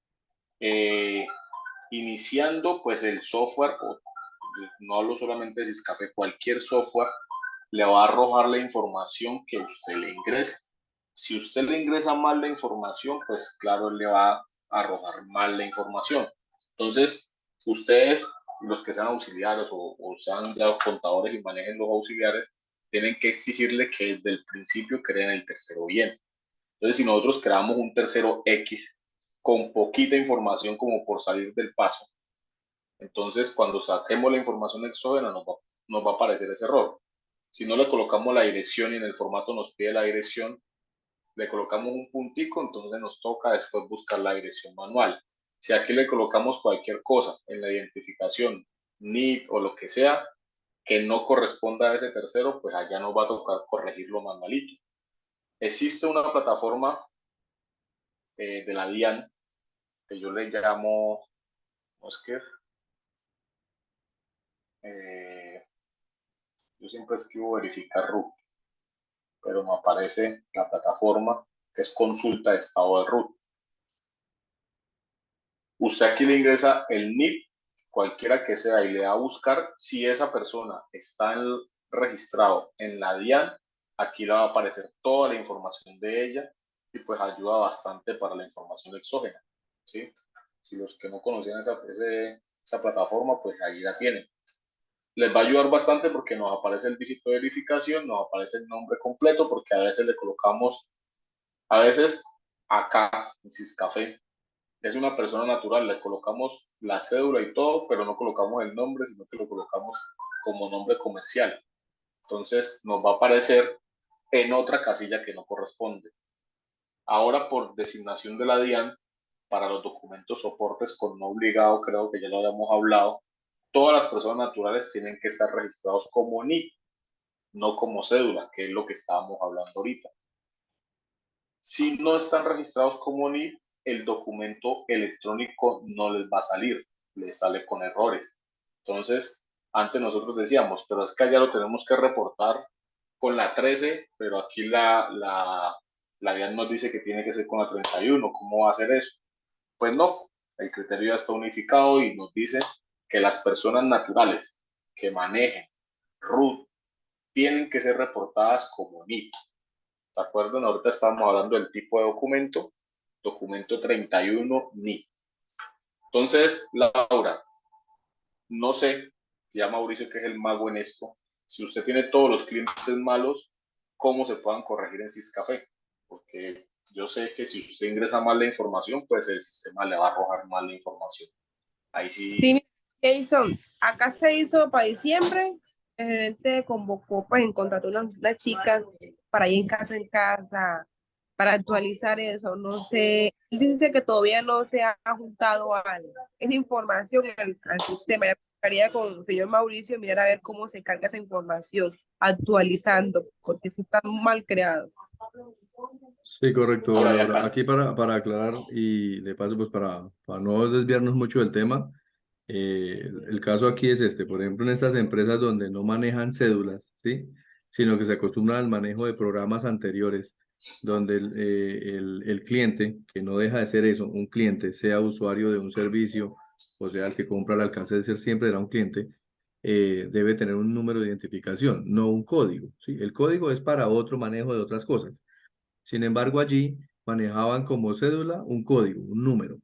Speaker 2: Iniciando pues el software, no hablo solamente de Siscafé, cualquier software le va a arrojar la información que usted le ingrese. Si usted le ingresa mal la información, pues claro, le va a arrojar mal la información. Entonces, ustedes, los que sean auxiliares o sean ya contadores y manejen los auxiliares, tienen que exigirle que desde el principio creen el tercero bien. Entonces, si nosotros creamos un tercero X con poquita información como por salir del paso, entonces cuando saquemos la información exógena nos va a aparecer ese error. Si no le colocamos la dirección y en el formato nos pide la dirección, le colocamos un puntico, entonces nos toca después buscar la dirección manual. Si aquí le colocamos cualquier cosa en la identificación, NIP o lo que sea, que no corresponda a ese tercero, pues allá nos va a tocar corregirlo manualito. Existe una plataforma de la DIAN que yo le llamo, ¿cómo es que es? Yo siempre escribo verificar root, pero me aparece la plataforma que es consulta de estado de root. Usted aquí le ingresa el NIP cualquiera que sea, y le da a buscar, si esa persona está registrado en la DIAN, aquí le va a aparecer toda la información de ella y pues ayuda bastante para la información exógena, ¿sí? Si los que no conocían esa plataforma, pues ahí la tienen. Les va a ayudar bastante porque nos aparece el dígito de verificación, nos aparece el nombre completo, porque a veces le colocamos, a veces acá en Siscafé, es una persona natural, le colocamos la cédula y todo, pero no colocamos el nombre, sino que lo colocamos como nombre comercial. Entonces nos va a aparecer en otra casilla que no corresponde. Ahora, por designación de la DIAN, para los documentos soportes con no obligado, creo que ya lo habíamos hablado, todas las personas naturales tienen que estar registrados como NIP, no como cédula, que es lo que estábamos hablando ahorita. Si no están registrados como NIP, el documento electrónico no les va a salir, les sale con errores. Entonces, antes nosotros decíamos, pero es que allá lo tenemos que reportar con la 13, pero aquí la DIAN nos dice que tiene que ser con la 31. ¿Cómo va a hacer eso? Pues no, el criterio ya está unificado y nos dice que las personas naturales que manejen RUT tienen que ser reportadas como NIP. ¿De acuerdo? Ahorita estamos hablando del tipo de documento 31 NIP. Entonces, Laura, no sé, ya Mauricio que es el mago en esto, si usted tiene todos los clientes malos, ¿cómo se puedan corregir en Siscafé? Porque yo sé que si usted ingresa mal la información, pues el sistema le va a arrojar mal la información. Ahí sí.
Speaker 4: Sí, Jason, acá se hizo para diciembre, el gerente convocó, pues, contrató una chica para ir en casa, para actualizar eso. No sé, él dice que todavía no se ha juntado esa información al sistema. Ya quería con el señor Mauricio mirar a ver cómo se carga esa información, actualizando, porque sí están mal creados.
Speaker 1: Sí, correcto,
Speaker 2: Ahora de
Speaker 1: Laura.
Speaker 2: acá.
Speaker 1: Aquí para aclarar y de paso, pues para no desviarnos mucho del tema, el caso aquí es este. Por ejemplo, en estas empresas donde no manejan cédulas, ¿sí? Sino que se acostumbran al manejo de programas anteriores, donde el cliente, que no deja de ser eso, un cliente, sea usuario de un servicio, o sea, el que compra al alcance de ser siempre era un cliente, debe tener un número de identificación, no un código, ¿sí? El código es para otro manejo de otras cosas. Sin embargo, allí manejaban como cédula un código, un número.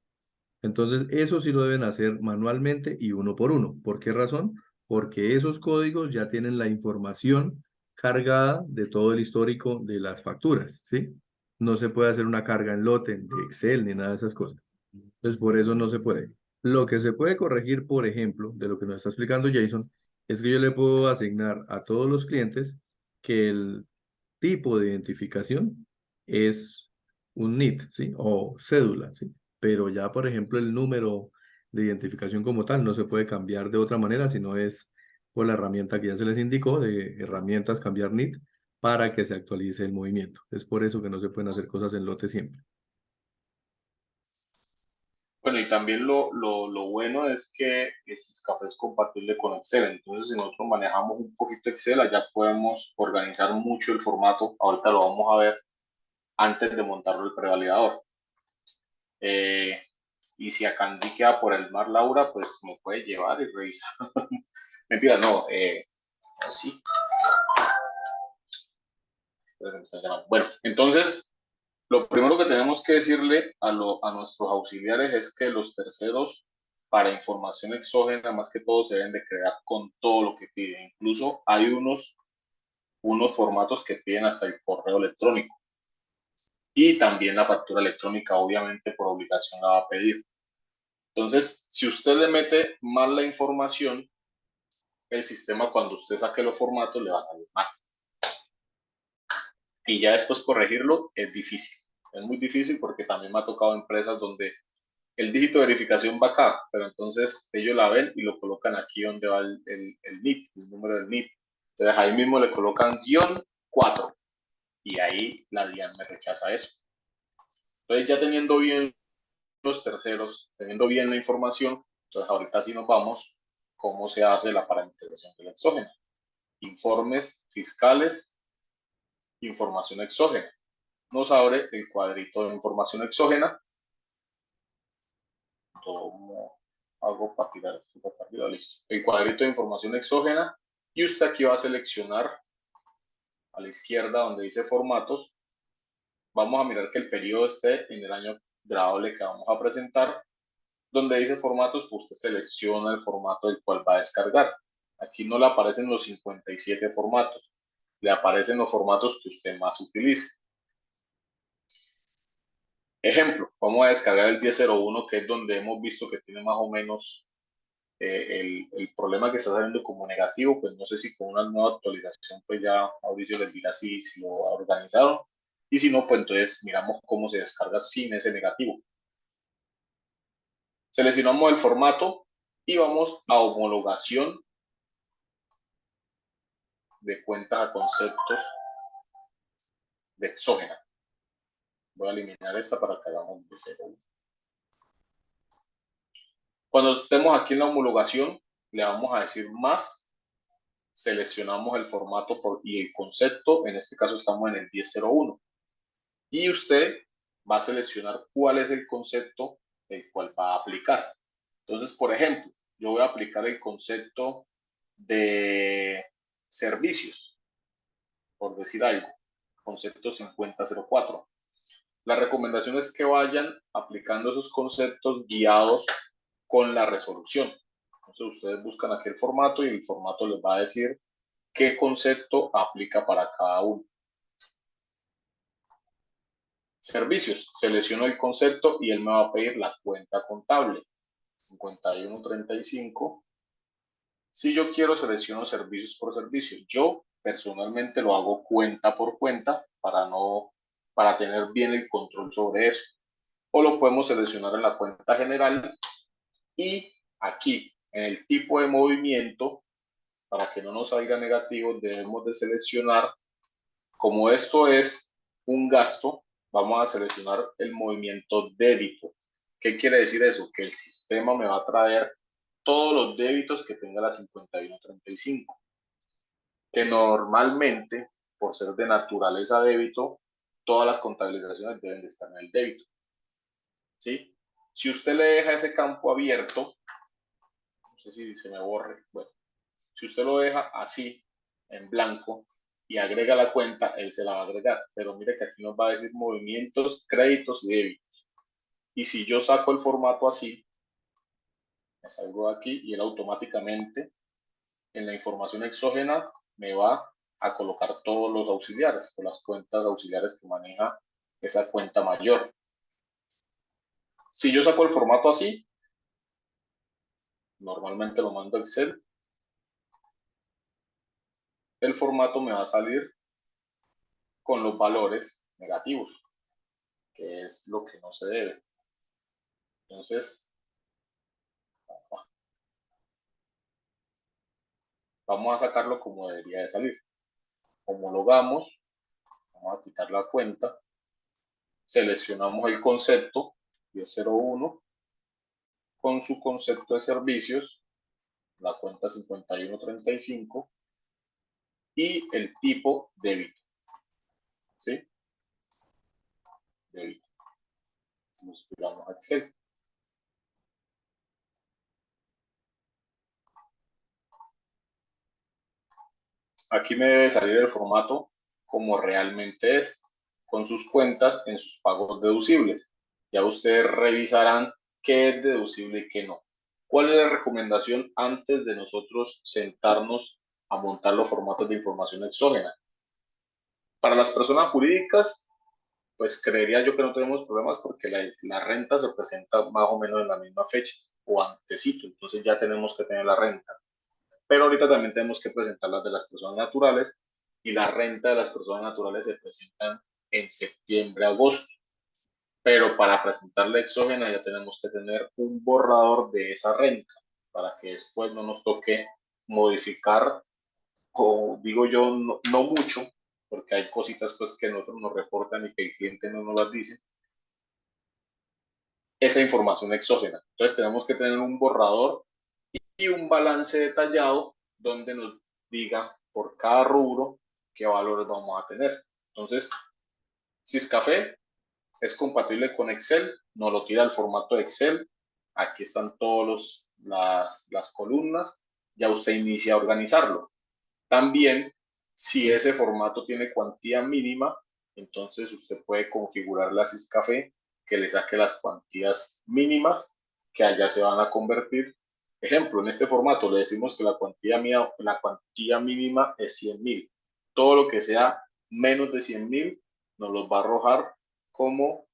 Speaker 1: Entonces, eso sí lo deben hacer manualmente y uno por uno. ¿Por qué razón? Porque esos códigos ya tienen la información cargada de todo el histórico de las facturas, ¿sí? No se puede hacer una carga en lote, de Excel, ni nada de esas cosas. Entonces, por eso no se puede. Lo que se puede corregir, por ejemplo, de lo que nos está explicando Jason, es que yo le puedo asignar a todos los clientes que el tipo de identificación es un NIT, ¿sí? O cédula, ¿sí? Pero ya, por ejemplo, el número de identificación como tal no se puede cambiar de otra manera, sino es por la herramienta que ya se les indicó, de herramientas cambiar NIT, para que se actualice el movimiento. Es por eso que no se pueden hacer cosas en lote siempre.
Speaker 2: Bueno, y también lo bueno es que Siscafé es compatible con Excel. Entonces, si nosotros manejamos un poquito Excel, allá podemos organizar mucho el formato. Ahorita lo vamos a ver antes de montarlo el prevalidador. Y si acá Candy queda por el mar, Laura, pues me puede llevar y revisar. Mentira, no, sí. Bueno, entonces, lo primero que tenemos que decirle a nuestros auxiliares es que los terceros, para información exógena, más que todo, se deben de crear con todo lo que piden. Incluso hay unos formatos que piden hasta el correo electrónico. Y también la factura electrónica, obviamente, por obligación la va a pedir. Entonces, si usted le mete mal la información, el sistema cuando usted saque los formatos le va a salir mal. Y ya después corregirlo es difícil. Es muy difícil porque también me ha tocado empresas donde el dígito de verificación va acá, pero entonces ellos la ven y lo colocan aquí donde va el NIP, el número del NIP. Entonces ahí mismo le colocan _4 y ahí la DIAN me rechaza eso. Entonces ya teniendo bien los terceros, teniendo bien la información, entonces ahorita sí nos vamos cómo se hace la parametrización del exógeno. Informes fiscales, información exógena. Nos abre el cuadrito de información exógena. Tomo hago partidario, listo. El cuadrito de información exógena, y usted aquí va a seleccionar a la izquierda donde dice formatos. Vamos a mirar que el periodo esté en el año grabable que vamos a presentar. Donde dice formatos, pues usted selecciona el formato del cual va a descargar. Aquí no le aparecen los 57 formatos, le aparecen los formatos que usted más utilice. Ejemplo, vamos a descargar el 1001, que es donde hemos visto que tiene más o menos el problema que está saliendo como negativo. Pues no sé si con una nueva actualización pues ya Mauricio les dirá si lo organizaron, y si no, pues entonces miramos cómo se descarga sin ese negativo. Seleccionamos el formato y vamos a homologación de cuentas a conceptos de exógena. Voy a eliminar esta para que hagamos de 0. Cuando estemos aquí en la homologación, le vamos a decir más, seleccionamos el formato y el concepto. En este caso estamos en el 1001, y usted va a seleccionar cuál es el concepto el cual va a aplicar. Entonces, por ejemplo, yo voy a aplicar el concepto de servicios, por decir algo, concepto 5004. La recomendación es que vayan aplicando esos conceptos guiados con la resolución. Entonces ustedes buscan aquel formato y el formato les va a decir qué concepto aplica para cada uno. Servicios, selecciono el concepto y él me va a pedir la cuenta contable, 5135. Si yo quiero, selecciono servicios por servicio. Yo personalmente lo hago cuenta por cuenta para tener bien el control sobre eso. O lo podemos seleccionar en la cuenta general, y aquí en el tipo de movimiento, para que no nos salga negativo, debemos de seleccionar, como esto es un gasto, vamos a seleccionar el movimiento débito. ¿Qué quiere decir eso? Que el sistema me va a traer todos los débitos que tenga la 5135, que normalmente, por ser de naturaleza débito, todas las contabilizaciones deben de estar en el débito. ¿Sí? Si usted le deja ese campo abierto, no sé si se me borre, bueno, si usted lo deja así, en blanco, y agrega la cuenta, él se la va a agregar. Pero mire que aquí nos va a decir movimientos, créditos y débitos. Y si yo saco el formato así, me salgo de aquí y él automáticamente en la información exógena me va a colocar todos los auxiliares, o las cuentas auxiliares que maneja esa cuenta mayor. Si yo saco el formato así, normalmente lo mando a Excel, el formato me va a salir con los valores negativos, que es lo que no se debe. Entonces, vamos a sacarlo como debería de salir. Homologamos, vamos a quitar la cuenta, seleccionamos el concepto 1001 con su concepto de servicios, la cuenta 5135, y el tipo débito. ¿Sí? Débito. Nos tiramos a Excel. Aquí me debe salir el formato como realmente es, con sus cuentas en sus pagos deducibles. Ya ustedes revisarán qué es deducible y qué no. ¿Cuál es la recomendación antes de nosotros sentarnos a montar los formatos de información exógena? Para las personas jurídicas, pues creería yo que no tenemos problemas, porque la renta se presenta más o menos en la misma fecha o antesito, entonces ya tenemos que tener la renta. Pero ahorita también tenemos que presentar las de las personas naturales, y la renta de las personas naturales se presentan en septiembre, agosto. Pero para presentar la exógena ya tenemos que tener un borrador de esa renta, para que después no nos toque modificar, o digo yo, no mucho, porque hay cositas pues que nosotros nos reportan y que el cliente no nos las dice, esa información exógena. Entonces tenemos que tener un borrador y un balance detallado donde nos diga por cada rubro qué valores vamos a tener. Entonces, Siscafé es compatible con Excel, nos lo tira al formato de Excel. Aquí están todos las columnas, ya usted inicia a organizarlo. También, si ese formato tiene cuantía mínima, entonces usted puede configurar la Syscafé que le saque las cuantías mínimas que allá se van a convertir. Ejemplo, en este formato le decimos que la cuantía mínima es 100.000. Todo lo que sea menos de 100.000 nos los va a arrojar como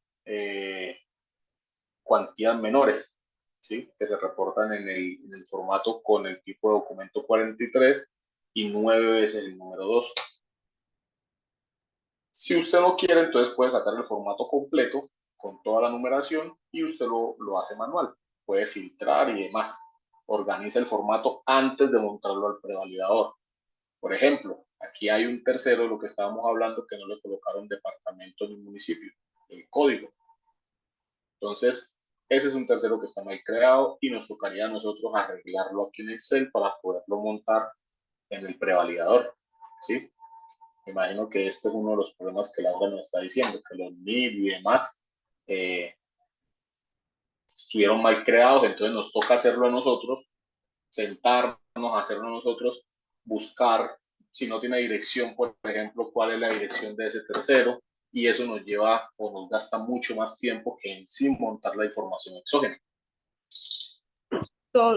Speaker 2: cuantías menores, ¿sí? Que se reportan en el formato con el tipo de documento 43 y 9 veces el número 2. Si usted no quiere, entonces puede sacar el formato completo con toda la numeración y usted lo hace manual. Puede filtrar y demás. Organiza el formato antes de montarlo al prevalidador. Por ejemplo, aquí hay un tercero de lo que estábamos hablando que no le colocaron departamento ni municipio, el código. Entonces, ese es un tercero que está mal creado y nos tocaría a nosotros arreglarlo aquí en Excel para poderlo montar en el prevalidador, ¿sí? Me imagino que este es uno de los problemas que Laura nos está diciendo, que los NID y demás estuvieron mal creados, entonces nos toca hacerlo a nosotros, sentarnos a hacerlo a nosotros, buscar, si no tiene dirección, por ejemplo, cuál es la dirección de ese tercero, y eso nos lleva o nos gasta mucho más tiempo que en sí montar la información exógena.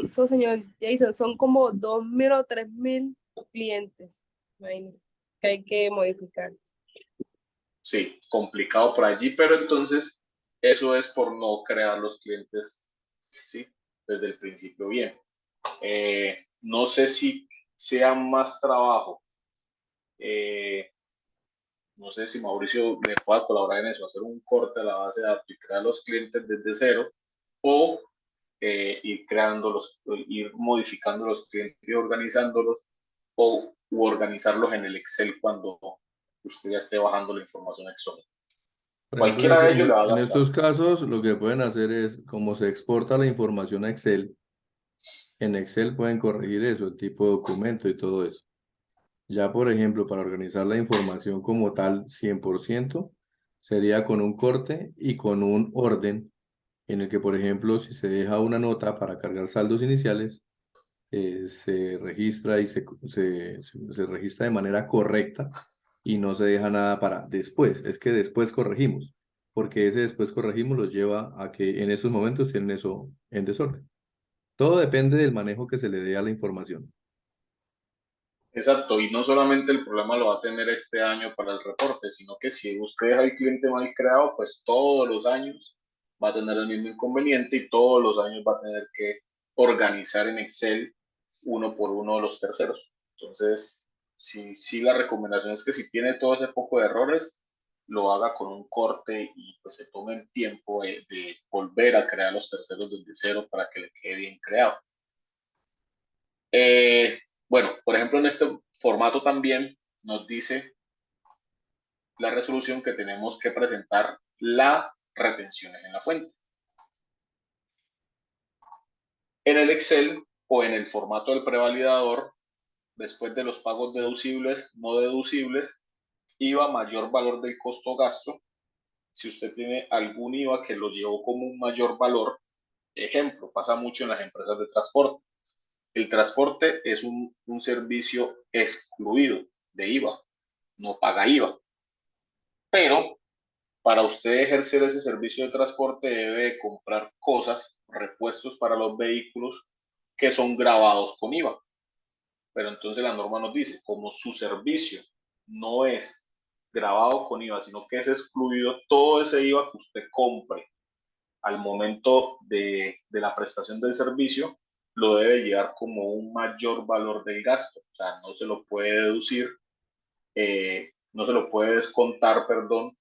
Speaker 4: Señor Jason, son como 2.000 o 3.000 clientes, imagínese, que hay que modificar.
Speaker 2: Sí, complicado por allí, pero entonces eso es por no crear los clientes, ¿sí? Desde el principio bien. No sé si sea más trabajo. No sé si Mauricio me pueda colaborar en eso, hacer un corte a la base de datos y crear los clientes desde cero, o ir modificando los clientes y organizándolos, o organizarlos en el Excel cuando usted ya esté bajando la información exógena.
Speaker 1: Por ejemplo,
Speaker 2: Cualquiera de ellos le va a
Speaker 1: en
Speaker 2: gastar.
Speaker 1: estos casos, lo que pueden hacer es, como se exporta la información a Excel, en Excel pueden corregir eso, el tipo de documento y todo eso. Ya, por ejemplo, para organizar la información como tal, 100%, sería con un corte y con un orden en el que, por ejemplo, si se deja una nota para cargar saldos iniciales, se registra y se registra de manera correcta y no se deja nada para después. Es que después corregimos, porque ese después corregimos los lleva a que en estos momentos tienen eso en desorden. Todo depende del manejo que se le dé a la información.
Speaker 2: Exacto, y no solamente el problema lo va a tener este año para el reporte, sino que si usted deja el cliente mal creado, pues todos los años va a tener el mismo inconveniente y todos los años va a tener que organizar en Excel uno por uno de los terceros. Entonces, sí, la recomendación es que si tiene todo ese poco de errores, lo haga con un corte y pues se tome el tiempo de volver a crear los terceros desde cero para que le quede bien creado. Bueno, por ejemplo, en este formato también nos dice la resolución que tenemos que presentar las retenciones en la fuente. En el Excel o en el formato del prevalidador, después de los pagos deducibles, no deducibles, IVA mayor valor del costo gasto. Si usted tiene algún IVA que lo llevó como un mayor valor, ejemplo, pasa mucho en las empresas de transporte. El transporte es un servicio excluido de IVA, no paga IVA. Pero para usted ejercer ese servicio de transporte debe comprar cosas, repuestos para los vehículos que son grabados con IVA. Pero entonces la norma nos dice, como su servicio no es grabado con IVA, sino que es excluido todo ese IVA que usted compre al momento de la prestación del servicio, lo debe llevar como un mayor valor del gasto. O sea, no se lo puede deducir, no se lo puede descontar, perdón,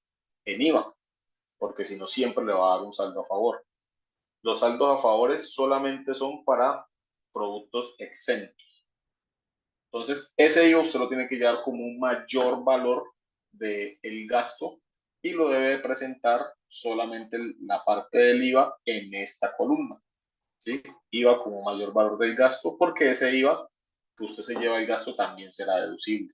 Speaker 2: en IVA, porque si no siempre le va a dar un saldo a favor. Los saldos a favores solamente son para productos exentos. Entonces, ese IVA usted lo tiene que llevar como un mayor valor del gasto y lo debe presentar solamente la parte del IVA en esta columna. ¿Sí? IVA como mayor valor del gasto, porque ese IVA que usted se lleva el gasto también será deducible.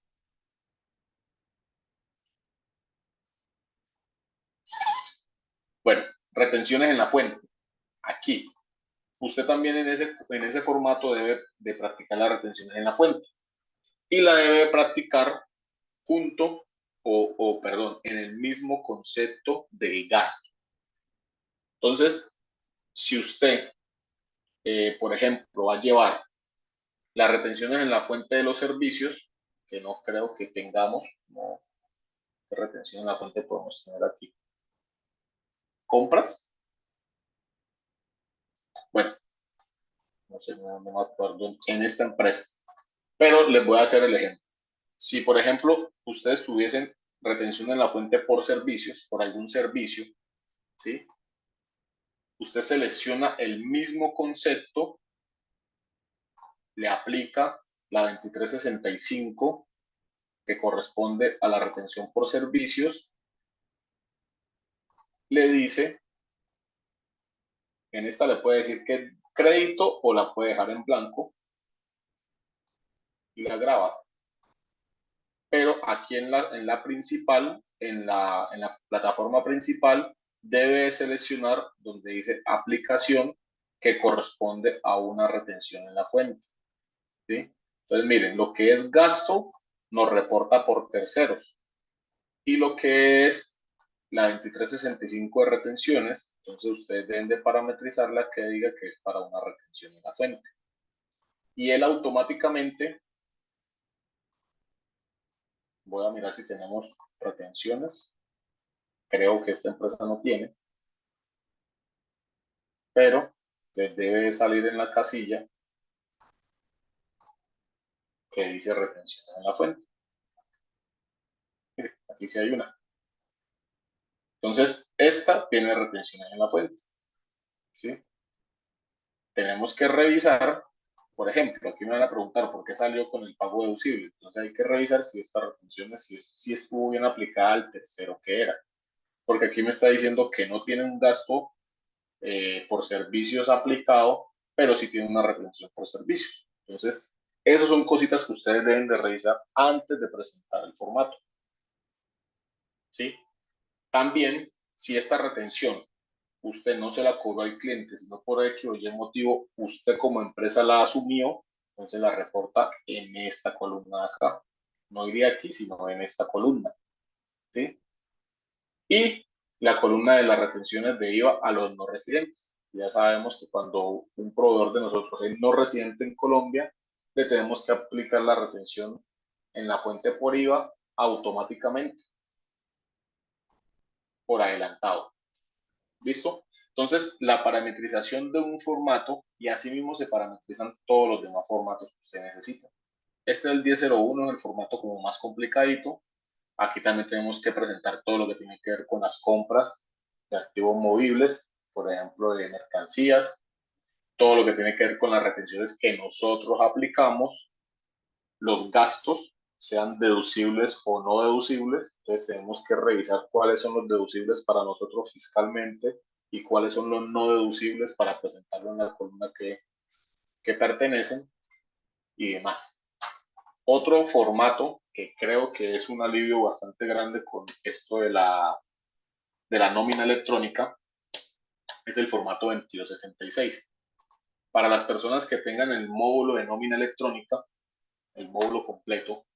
Speaker 2: Bueno, retenciones en la fuente. Aquí. usted también en ese formato debe de practicar las retenciones en la fuente y la debe practicar junto perdón, en el mismo concepto del gasto. Entonces, si usted, por ejemplo, va a llevar las retenciones en la fuente de los servicios, que no creo que tengamos, no, ¿qué retención en la fuente podemos tener aquí? ¿Compras? Bueno, no sé, no me acuerdo en esta empresa, pero les voy a hacer el ejemplo. Si, por ejemplo, ustedes tuviesen retención en la fuente por servicios, por algún servicio, ¿sí? Usted selecciona el mismo concepto, le aplica la 2365 que corresponde a la retención por servicios, le dice, en esta le puede decir que crédito o la puede dejar en blanco y la graba. Pero aquí en la principal, en la plataforma principal, debe seleccionar donde dice aplicación que corresponde a una retención en la fuente. ¿Sí? Entonces, miren, lo que es gasto nos reporta por terceros y lo que es la 2365 de retenciones, entonces ustedes deben de parametrizarla que diga que es para una retención en la fuente. Y él automáticamente, voy a mirar si tenemos retenciones, creo que esta empresa no tiene, pero les debe salir en la casilla que dice retención en la fuente. Miren, aquí sí hay una. Entonces, esta tiene retenciones en la fuente. ¿Sí? Tenemos que revisar, por ejemplo, aquí me van a preguntar por qué salió con el pago deducible. Entonces hay que revisar si esta retención si estuvo bien aplicada al tercero que era. Porque aquí me está diciendo que no tiene un gasto por servicios aplicado, pero sí tiene una retención por servicios. Entonces, esas son cositas que ustedes deben de revisar antes de presentar el formato. ¿Sí? También, si esta retención usted no se la cobró al cliente, sino por X o Y motivo, usted como empresa la asumió, entonces la reporta en esta columna de acá. No iría aquí, sino en esta columna. ¿Sí? Y la columna de las retenciones de IVA a los no residentes. Ya sabemos que cuando un proveedor de nosotros es no residente en Colombia, le tenemos que aplicar la retención en la fuente por IVA automáticamente, por adelantado. ¿Listo? Entonces, la parametrización de un formato y asimismo se parametrizan todos los demás formatos que usted necesita. Este es el 1001, el formato como más complicadito. Aquí también tenemos que presentar todo lo que tiene que ver con las compras de activos movibles, por ejemplo, de mercancías, todo lo que tiene que ver con las retenciones que nosotros aplicamos, los gastos, sean deducibles o no deducibles. Entonces tenemos que revisar cuáles son los deducibles para nosotros fiscalmente y cuáles son los no deducibles para presentarlo en la columna que pertenecen y demás. Otro formato que creo que es un alivio bastante grande con esto de la nómina electrónica es el formato 2276. Para las personas que tengan el módulo de nómina electrónica, el módulo completo,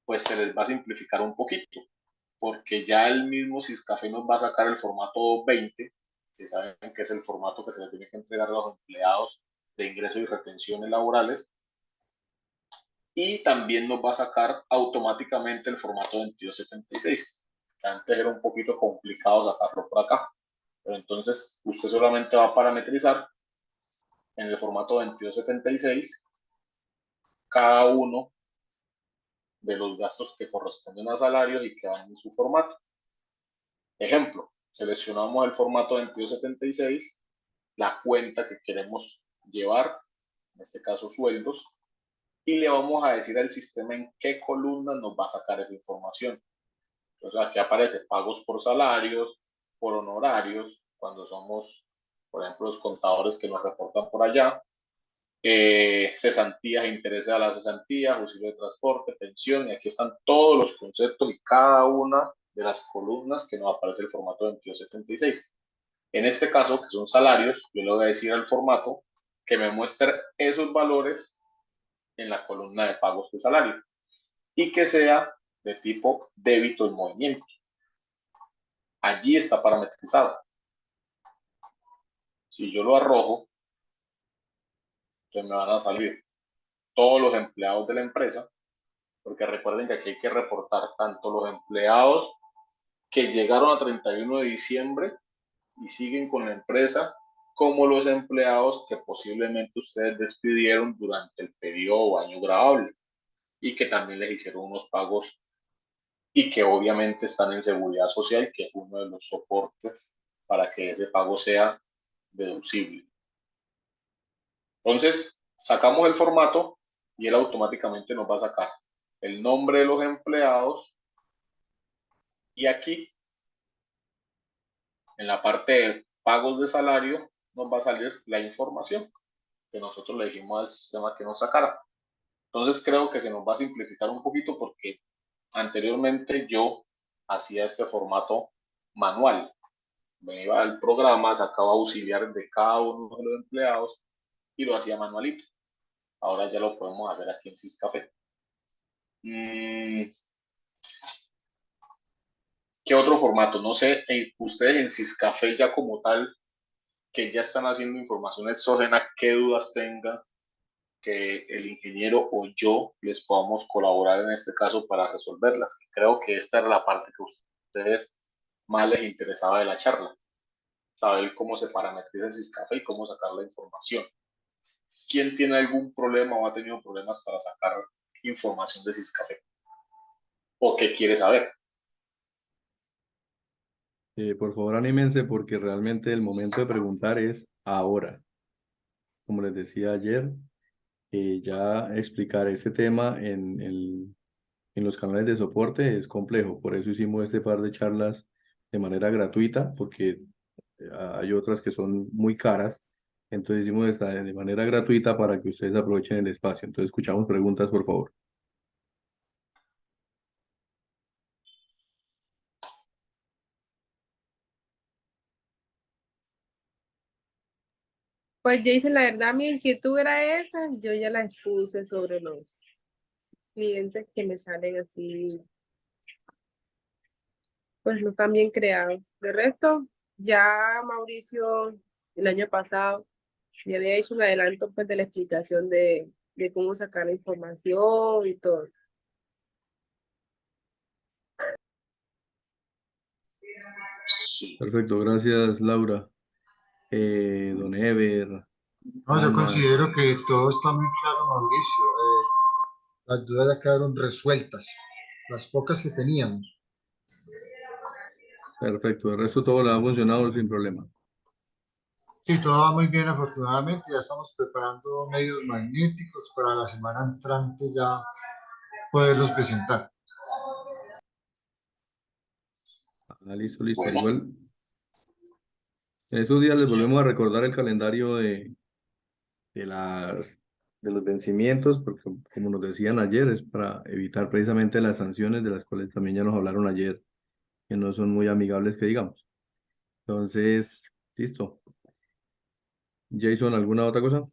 Speaker 2: pues se les va a simplificar un poquito, porque ya el mismo Siscafé nos va a sacar el formato 220, que saben que es el formato que se le tiene que entregar a los empleados de ingresos y retenciones laborales, y también nos va a sacar automáticamente el formato 2276, que antes era un poquito complicado sacarlo por acá, pero entonces usted solamente va a parametrizar en el formato 2276 cada uno de los gastos que corresponden a salarios y que van en su formato. Ejemplo, seleccionamos el formato 2276, la cuenta que queremos llevar, en este caso sueldos, y le vamos a decir al sistema en qué columna nos va a sacar esa información. Entonces aquí aparece pagos por salarios, por honorarios, cuando somos, por ejemplo, los contadores que nos reportan por allá, cesantías e intereses a las cesantías, auxilio de transporte, pensión, y aquí están todos los conceptos y cada una de las columnas que nos aparece el formato 2276. En este caso, que son salarios, yo le voy a decir al formato que me muestre esos valores en la columna de pagos de salario y que sea de tipo débito en movimiento. Allí está parametrizado. Si yo lo arrojo, entonces me van a salir todos los empleados de la empresa, porque recuerden que aquí hay que reportar tanto los empleados que llegaron a 31 de diciembre y siguen con la empresa, como los empleados que posiblemente ustedes despidieron durante el periodo o año grabable y que también les hicieron unos pagos y que obviamente están en seguridad social, que es uno de los soportes para que ese pago sea deducible. Entonces, sacamos el formato y él automáticamente nos va a sacar el nombre de los empleados y aquí, en la parte de pagos de salario, nos va a salir la información que nosotros le dijimos al sistema que nos sacara. Entonces, creo que se nos va a simplificar un poquito porque anteriormente yo hacía este formato manual. Me iba al programa, sacaba auxiliar de cada uno de los empleados y lo hacía manualito. Ahora ya lo podemos hacer aquí en Syscafé. ¿Qué otro formato? No sé, ustedes en Syscafé ya como tal, que ya están haciendo información exógena, qué dudas tengan, que el ingeniero o yo les podamos colaborar en este caso para resolverlas. Creo que esta era la parte que a ustedes más les interesaba de la charla, saber cómo se parametriza el Syscafé y cómo sacar la información. ¿Quién tiene algún problema o ha tenido problemas para sacar información de Syscafé? ¿O qué quiere saber?
Speaker 1: Por favor, anímense porque realmente el momento de preguntar es ahora. Como les decía ayer, ya explicar ese tema en los canales de soporte es complejo. Por eso hicimos este par de charlas de manera gratuita, porque hay otras que son muy caras. Entonces hicimos esta de manera gratuita para que ustedes aprovechen el espacio. Entonces escuchamos preguntas, por favor.
Speaker 4: Pues Jason, la verdad mi inquietud era esa, yo ya la expuse sobre los clientes que me salen así, pues no tan bien creados. De resto, ya Mauricio el año pasado me había hecho un adelanto pues de la explicación de cómo sacar la información y todo.
Speaker 2: Sí.
Speaker 1: Perfecto, gracias Laura. Don Ever,
Speaker 3: No, yo
Speaker 1: Ana,
Speaker 3: considero que todo está muy claro, Mauricio. Las dudas ya quedaron resueltas, las pocas que teníamos.
Speaker 1: perfecto. El resto todo le ha funcionado sin problema.
Speaker 3: Sí, todo va muy bien, afortunadamente. Ya estamos preparando medios magnéticos para la semana entrante ya poderlos presentar.
Speaker 1: Ah, listo, listo.
Speaker 2: Bueno,
Speaker 1: Igual, en estos días les volvemos a recordar el calendario de las, de los vencimientos, porque como nos decían ayer, es para evitar precisamente las sanciones de las cuales también ya nos hablaron ayer, que no son muy amigables que digamos. Entonces, listo. Jason, ¿alguna otra cosa?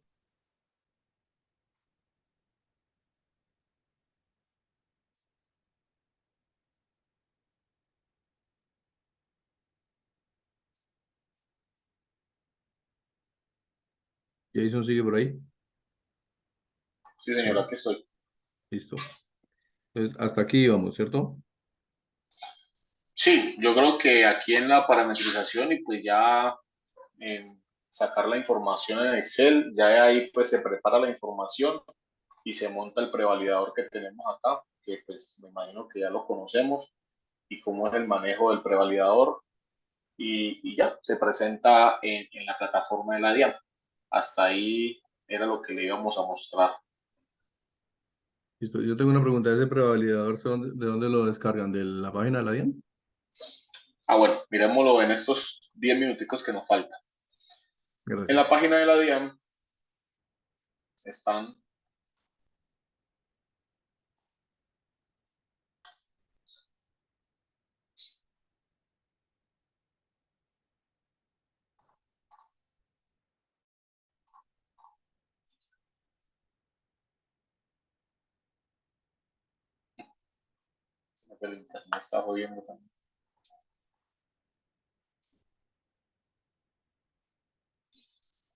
Speaker 1: Jason sigue por ahí.
Speaker 2: sí señora,
Speaker 1: No,
Speaker 2: aquí estoy.
Speaker 1: listo. Entonces, hasta aquí vamos, ¿cierto?
Speaker 2: Sí, yo creo que aquí en la parametrización y pues ya en sacar la información en Excel, ya ahí pues se prepara la información y se monta el prevalidador que tenemos acá, que pues me imagino que ya lo conocemos y cómo es el manejo del prevalidador y ya se presenta en la plataforma de la DIAN. Hasta ahí era lo que le íbamos a mostrar.
Speaker 1: Listo. Yo tengo una pregunta. ¿Ese prevalidador de dónde lo descargan? ¿De la página de la DIAN?
Speaker 2: Ah, bueno, miremoslo en estos 10 minuticos que nos faltan. En
Speaker 1: Gracias.
Speaker 2: la página de la DIAN están que el internet está jodiendo también.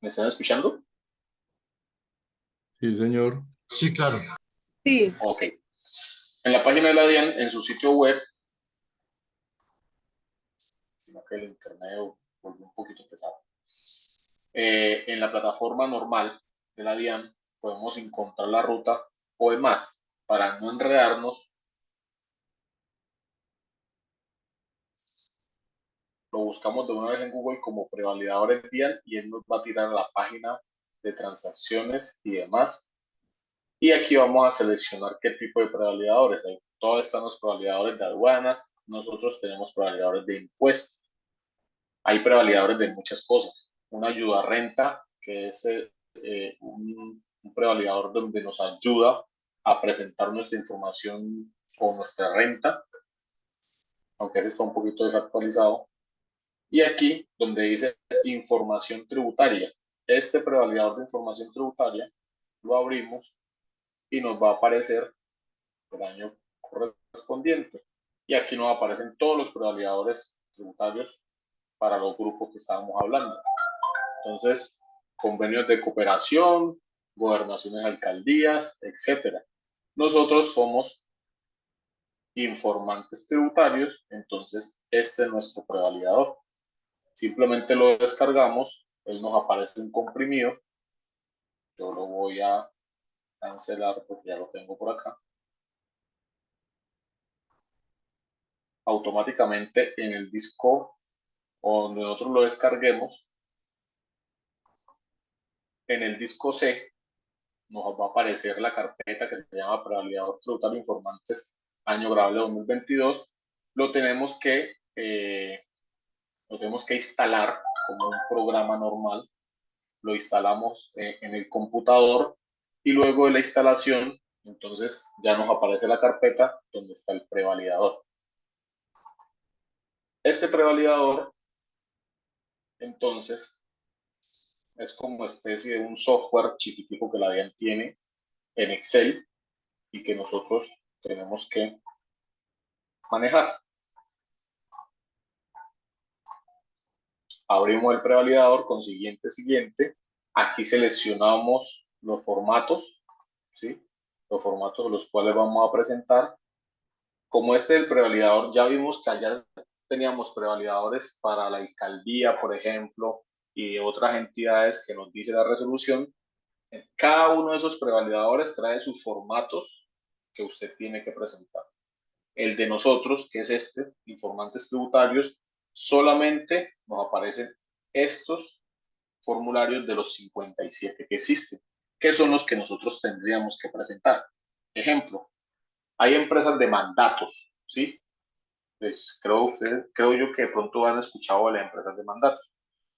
Speaker 2: ¿Me están escuchando?
Speaker 1: Sí, señor.
Speaker 3: Sí, claro.
Speaker 4: Sí,
Speaker 2: Ok. En la página de la DIAN, en su sitio web, sino que el internet volvió un poquito pesado. En la plataforma normal de la DIAN podemos encontrar la ruta o demás, para no enredarnos, lo buscamos de una vez en Google como prevalidadores DIAN y él nos va a tirar a la página de transacciones y demás. Y aquí vamos a seleccionar qué tipo de prevalidadores. Ahí todos están los prevalidadores de aduanas, nosotros tenemos prevalidadores de impuestos. Hay prevalidadores de muchas cosas. Una ayuda a renta, que es un prevalidador donde nos ayuda a presentar nuestra información o nuestra renta, aunque ese está un poquito desactualizado. Y aquí, donde dice información tributaria, este prevalidador de información tributaria lo abrimos y nos va a aparecer el año correspondiente. Y aquí nos aparecen todos los prevalidadores tributarios para los grupos que estábamos hablando. Entonces, convenios de cooperación, gobernaciones, alcaldías, etcétera. Nosotros somos informantes tributarios, entonces este es nuestro prevalidador. Simplemente lo descargamos, él nos aparece en comprimido. Yo lo voy a cancelar porque ya lo tengo por acá. Automáticamente en el disco o donde nosotros lo descarguemos, en el disco C nos va a aparecer la carpeta que se llama Prevalidador Tributario Informantes Año Grabable 2022. Lo tenemos que instalar como un programa normal. Lo instalamos en el computador y luego de la instalación, entonces ya nos aparece la carpeta donde está el prevalidador. Este prevalidador, entonces, es como especie de un software chiquitico que la DIAN tiene en Excel y que nosotros tenemos que manejar. Abrimos el prevalidador con siguiente. Aquí seleccionamos los formatos, ¿sí? Los formatos de los cuales vamos a presentar. Como este del prevalidador, ya vimos que allá teníamos prevalidadores para la alcaldía, por ejemplo, y otras entidades que nos dice la resolución. Cada uno de esos prevalidadores trae sus formatos que usted tiene que presentar. El de nosotros, que es este, informantes tributarios, solamente nos aparecen estos formularios de los 57 que existen, que son los que nosotros tendríamos que presentar. Ejemplo, hay empresas de mandatos, ¿sí? Pues creo yo que de pronto han escuchado de las empresas de mandatos.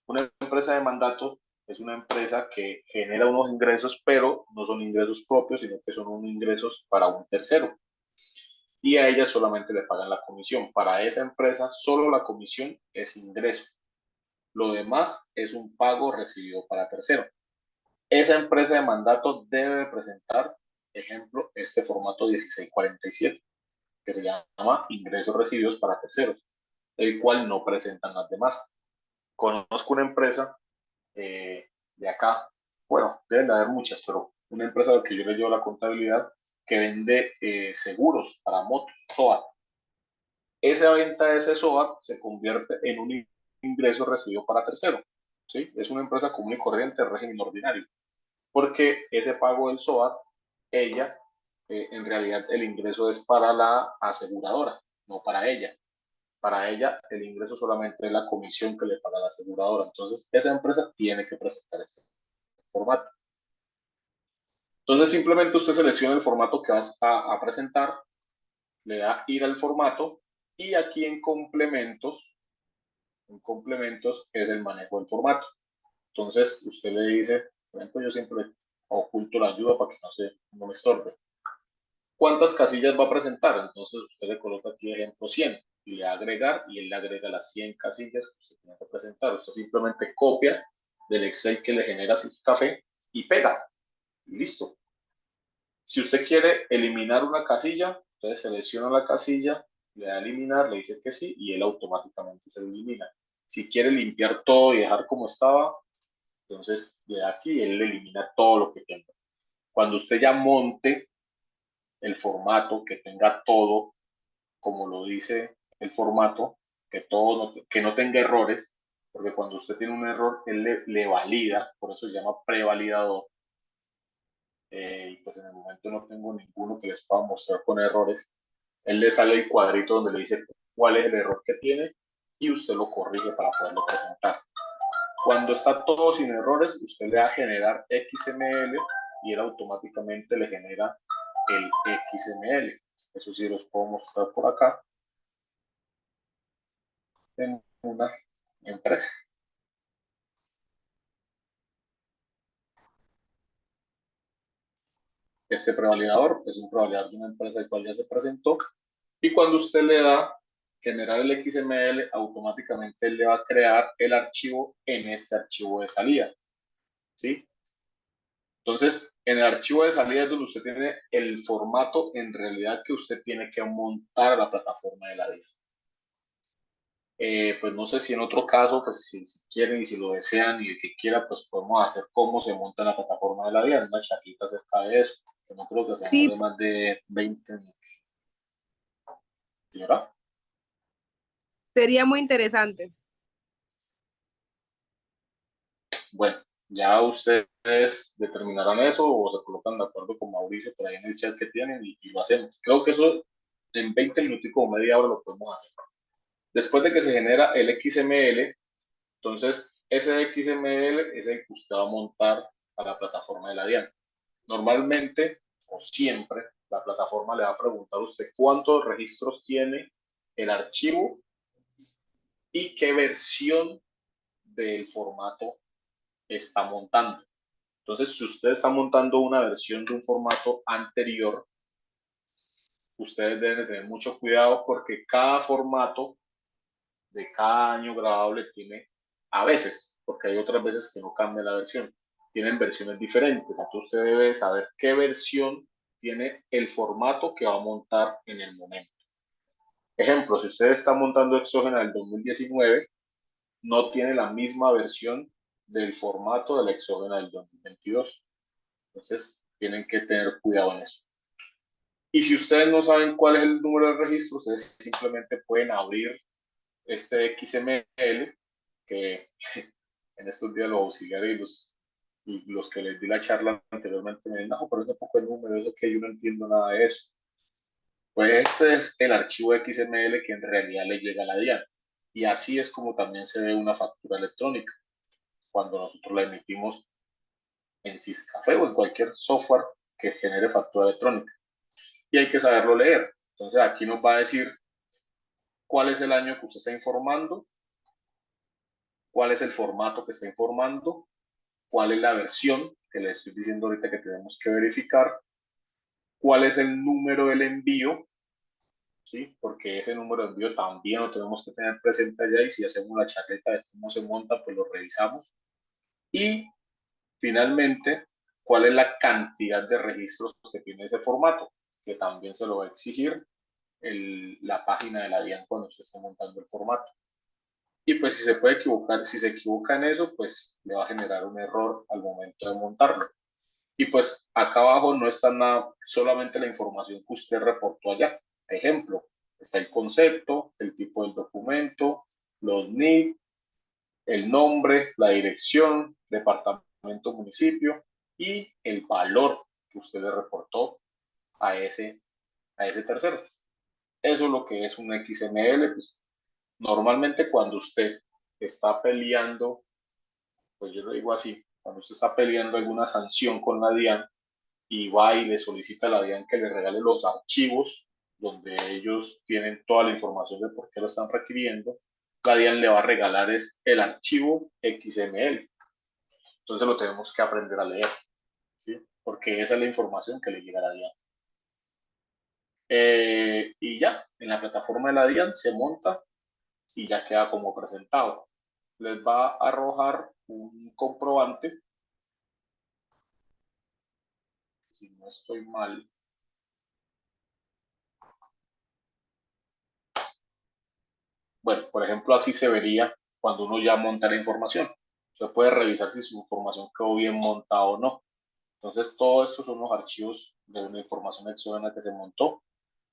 Speaker 2: Una empresa de mandato es una empresa que genera unos ingresos, pero no son ingresos propios, sino que son unos ingresos para un tercero. Y a ella solamente le pagan la comisión. Para esa empresa, solo la comisión es ingreso. Lo demás es un pago recibido para tercero. Esa empresa de mandato debe presentar, ejemplo, este formato 1647, que se llama ingresos recibidos para terceros, el cual no presentan las demás. Conozco una empresa de acá, bueno, deben de haber muchas, pero una empresa a la que yo le llevo la contabilidad que vende seguros para motos, SOAT. Esa venta de ese SOAT se convierte en un ingreso recibido para tercero, ¿sí? Es una empresa común y corriente de régimen ordinario, porque ese pago del SOAT, ella, en realidad el ingreso es para la aseguradora, no para ella. Para ella el ingreso solamente es la comisión que le paga la aseguradora. Entonces esa empresa tiene que presentar ese formato. Entonces simplemente usted selecciona el formato que vas a presentar, le da ir al formato y aquí en complementos es el manejo del formato. Entonces usted le dice, por ejemplo, yo siempre oculto la ayuda para que no me estorbe. ¿Cuántas casillas va a presentar? Entonces usted le coloca aquí ejemplo 100 y le da agregar y él le agrega las 100 casillas que usted tiene que presentar. Usted simplemente copia del Excel que le genera Café y pega. Y listo. Si usted quiere eliminar una casilla, entonces selecciona la casilla le da a eliminar, le dice que sí y él automáticamente se elimina. Si quiere limpiar todo y dejar como estaba, entonces le da aquí y él elimina todo lo que tenga. Cuando usted ya monte el formato, que tenga todo como lo dice el formato, que no tenga errores, porque cuando usted tiene un error, él le valida, por eso se llama prevalidador. Y pues en el momento no tengo ninguno que les pueda mostrar con errores. Él le sale el cuadrito donde le dice cuál es el error que tiene y usted lo corrige para poderlo presentar. Cuando está todo sin errores, usted le da a generar XML y él automáticamente le genera el XML. Eso sí los puedo mostrar por acá en una empresa. Este prevalidador es un prevalidador de una empresa el cual ya se presentó y cuando usted le da generar el XML, automáticamente él le va a crear el archivo en este archivo de salida, ¿sí? Entonces, en el archivo de salida es donde usted tiene el formato en realidad que usted tiene que montar a la plataforma de la DIA. Pues no sé si en otro caso, pues si quieren y si lo desean y el que quiera, pues podemos hacer cómo se monta en la plataforma de la DIA, una charlita acerca de eso, que no creo que se
Speaker 4: Sí,
Speaker 2: demore más de 20 minutos. ¿Señora?
Speaker 4: sería muy interesante.
Speaker 2: Bueno, ya ustedes determinarán eso o se colocan de acuerdo con Mauricio por ahí en el chat que tienen y lo hacemos. Creo que eso en 20 minutos o media hora lo podemos hacer. Después de que se genera el XML, entonces ese XML es el que usted va a montar a la plataforma de la DIAN. Normalmente o siempre la plataforma le va a preguntar a usted cuántos registros tiene el archivo y qué versión del formato está montando. Entonces, si usted está montando una versión de un formato anterior, ustedes deben de tener mucho cuidado porque cada formato de cada año grabable tiene, a veces, porque hay otras veces que no cambia la versión, tienen versiones diferentes. Entonces, usted debe saber qué versión tiene el formato que va a montar en el momento. Ejemplo, si usted está montando Exógena del 2019, no tiene la misma versión del formato del Exógena del 2022. Entonces, tienen que tener cuidado en eso. Y si ustedes no saben cuál es el número de registro, ustedes simplemente pueden abrir este XML, que en estos días los auxiliares y los que les di la charla anteriormente me dicen, no, pero ese poco de número, eso que yo no entiendo nada de eso. Pues este es el archivo XML que en realidad le llega a la DIAN. Y así es como también se ve una factura electrónica, cuando nosotros la emitimos en Syscafé o en cualquier software que genere factura electrónica. Y hay que saberlo leer. Entonces aquí nos va a decir cuál es el año que usted está informando, cuál es el formato que está informando, cuál es la versión que le estoy diciendo ahorita que tenemos que verificar, cuál es el número del envío, ¿sí? Porque ese número de envío también lo tenemos que tener presente allá y si hacemos la charleta de cómo se monta, pues lo revisamos. Y finalmente, cuál es la cantidad de registros que tiene ese formato, que también se lo va a exigir la página de la DIAN cuando se esté montando el formato. Y pues si se puede equivocar, si se equivoca en eso, pues le va a generar un error al momento de montarlo. Y pues acá abajo no está nada, solamente la información que usted reportó allá. Ejemplo, está el concepto, el tipo del documento, los NID, el nombre, la dirección, departamento, municipio y el valor que usted le reportó a ese tercero. Eso es lo que es un XML. Pues, normalmente cuando usted está peleando, pues yo lo digo así, cuando usted está peleando alguna sanción con la DIAN y va y le solicita a la DIAN que le regale los archivos donde ellos tienen toda la información de por qué lo están requiriendo, la DIAN le va a regalar es el archivo XML. Entonces lo tenemos que aprender a leer, ¿sí? Porque esa es la información que le llega a la DIAN. Y ya, en la plataforma de la DIAN se monta y ya queda como presentado. Les va a arrojar un comprobante, si no estoy mal, bueno, por ejemplo, así se vería cuando uno ya monta la información. Se puede revisar si su información quedó bien montada o no. Entonces, todo esto son los archivos de una información exógena que se montó.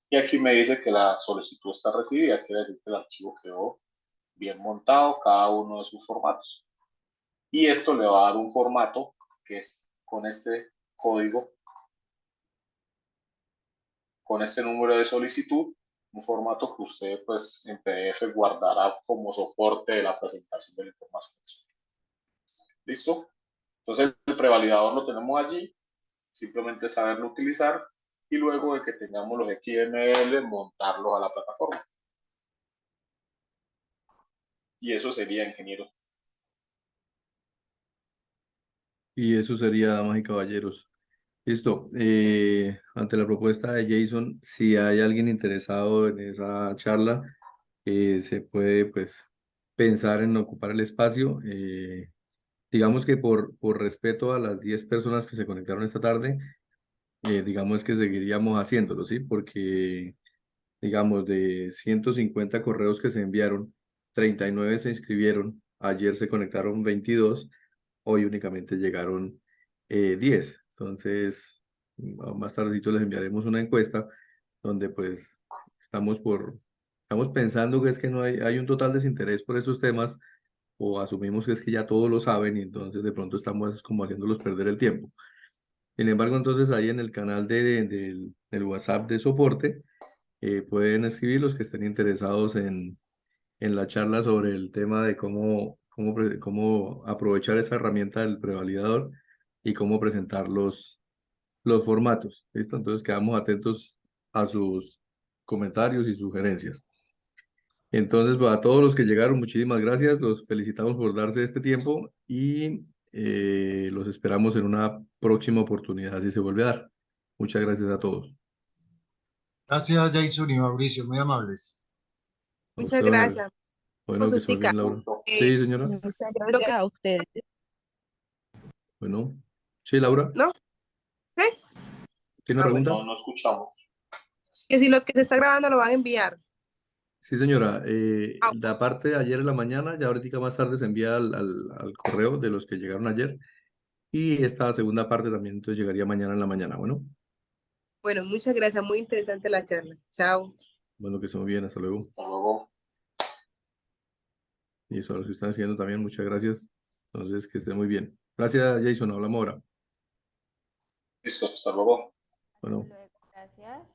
Speaker 2: Y aquí me dice que la solicitud está recibida, quiere decir que el archivo quedó bien montado, cada uno de sus formatos. Y esto le va a dar un formato que es con este código, con este número de solicitud, un formato que usted pues en PDF guardará como soporte de la presentación de la información. ¿Listo? Entonces el prevalidador lo tenemos allí, simplemente saberlo utilizar y luego de que tengamos los XML, montarlos a la plataforma. Y eso sería, ingeniero.
Speaker 1: Y eso sería, damas y caballeros. Listo. Ante la propuesta de Jason, si hay alguien interesado en esa charla, se puede pues pensar en ocupar el espacio. Digamos que por respeto a las 10 personas que se conectaron esta tarde, digamos que seguiríamos haciéndolo, ¿sí? Porque, digamos, de 150 correos que se enviaron, 39 se inscribieron, ayer se conectaron 22, hoy únicamente llegaron 10. Entonces, más tardecito les enviaremos una encuesta donde pues estamos pensando que es que no hay un total desinterés por estos temas o asumimos que es que ya todos lo saben y entonces de pronto estamos como haciéndolos perder el tiempo. Sin embargo, entonces ahí en el canal del WhatsApp de soporte pueden escribir los que estén interesados en la charla sobre el tema de cómo aprovechar esa herramienta del prevalidador y cómo presentar los formatos. ¿Listo? Entonces quedamos atentos a sus comentarios y sugerencias. Entonces, pues, a todos los que llegaron, muchísimas gracias. Los felicitamos por darse este tiempo y los esperamos en una próxima oportunidad, si se vuelve a dar. Muchas gracias a todos.
Speaker 3: Gracias, Jason y Mauricio, muy amables.
Speaker 1: A
Speaker 4: Muchas
Speaker 1: usted,
Speaker 4: gracias.
Speaker 1: bueno, que se muy
Speaker 4: Consultica.
Speaker 1: bien, Laura.
Speaker 2: Gusto.
Speaker 1: Sí, señora.
Speaker 5: Muchas
Speaker 4: Lo que,
Speaker 5: gracias a ustedes.
Speaker 1: Bueno, sí, Laura,
Speaker 4: ¿no? ¿Sí?
Speaker 1: ¿tiene
Speaker 4: Ah, bueno.
Speaker 1: pregunta?
Speaker 2: No escuchamos.
Speaker 4: Que si lo que se está grabando lo van a enviar.
Speaker 1: Sí, señora.
Speaker 4: Ah,
Speaker 1: La parte de ayer en la mañana, ya ahorita más tarde se envía al correo de los que llegaron ayer. Y esta segunda parte también entonces llegaría mañana en la mañana.
Speaker 4: bueno, muchas gracias. Muy interesante la charla. Chao.
Speaker 1: Bueno, que se muy bien. Hasta luego.
Speaker 2: Hasta luego.
Speaker 1: Y eso a los que están escribiendo también, muchas gracias. Entonces, que esté muy bien. Gracias, Jason. Hablamos ahora.
Speaker 2: Listo, hasta luego.
Speaker 1: Bueno.
Speaker 5: Hasta luego, gracias.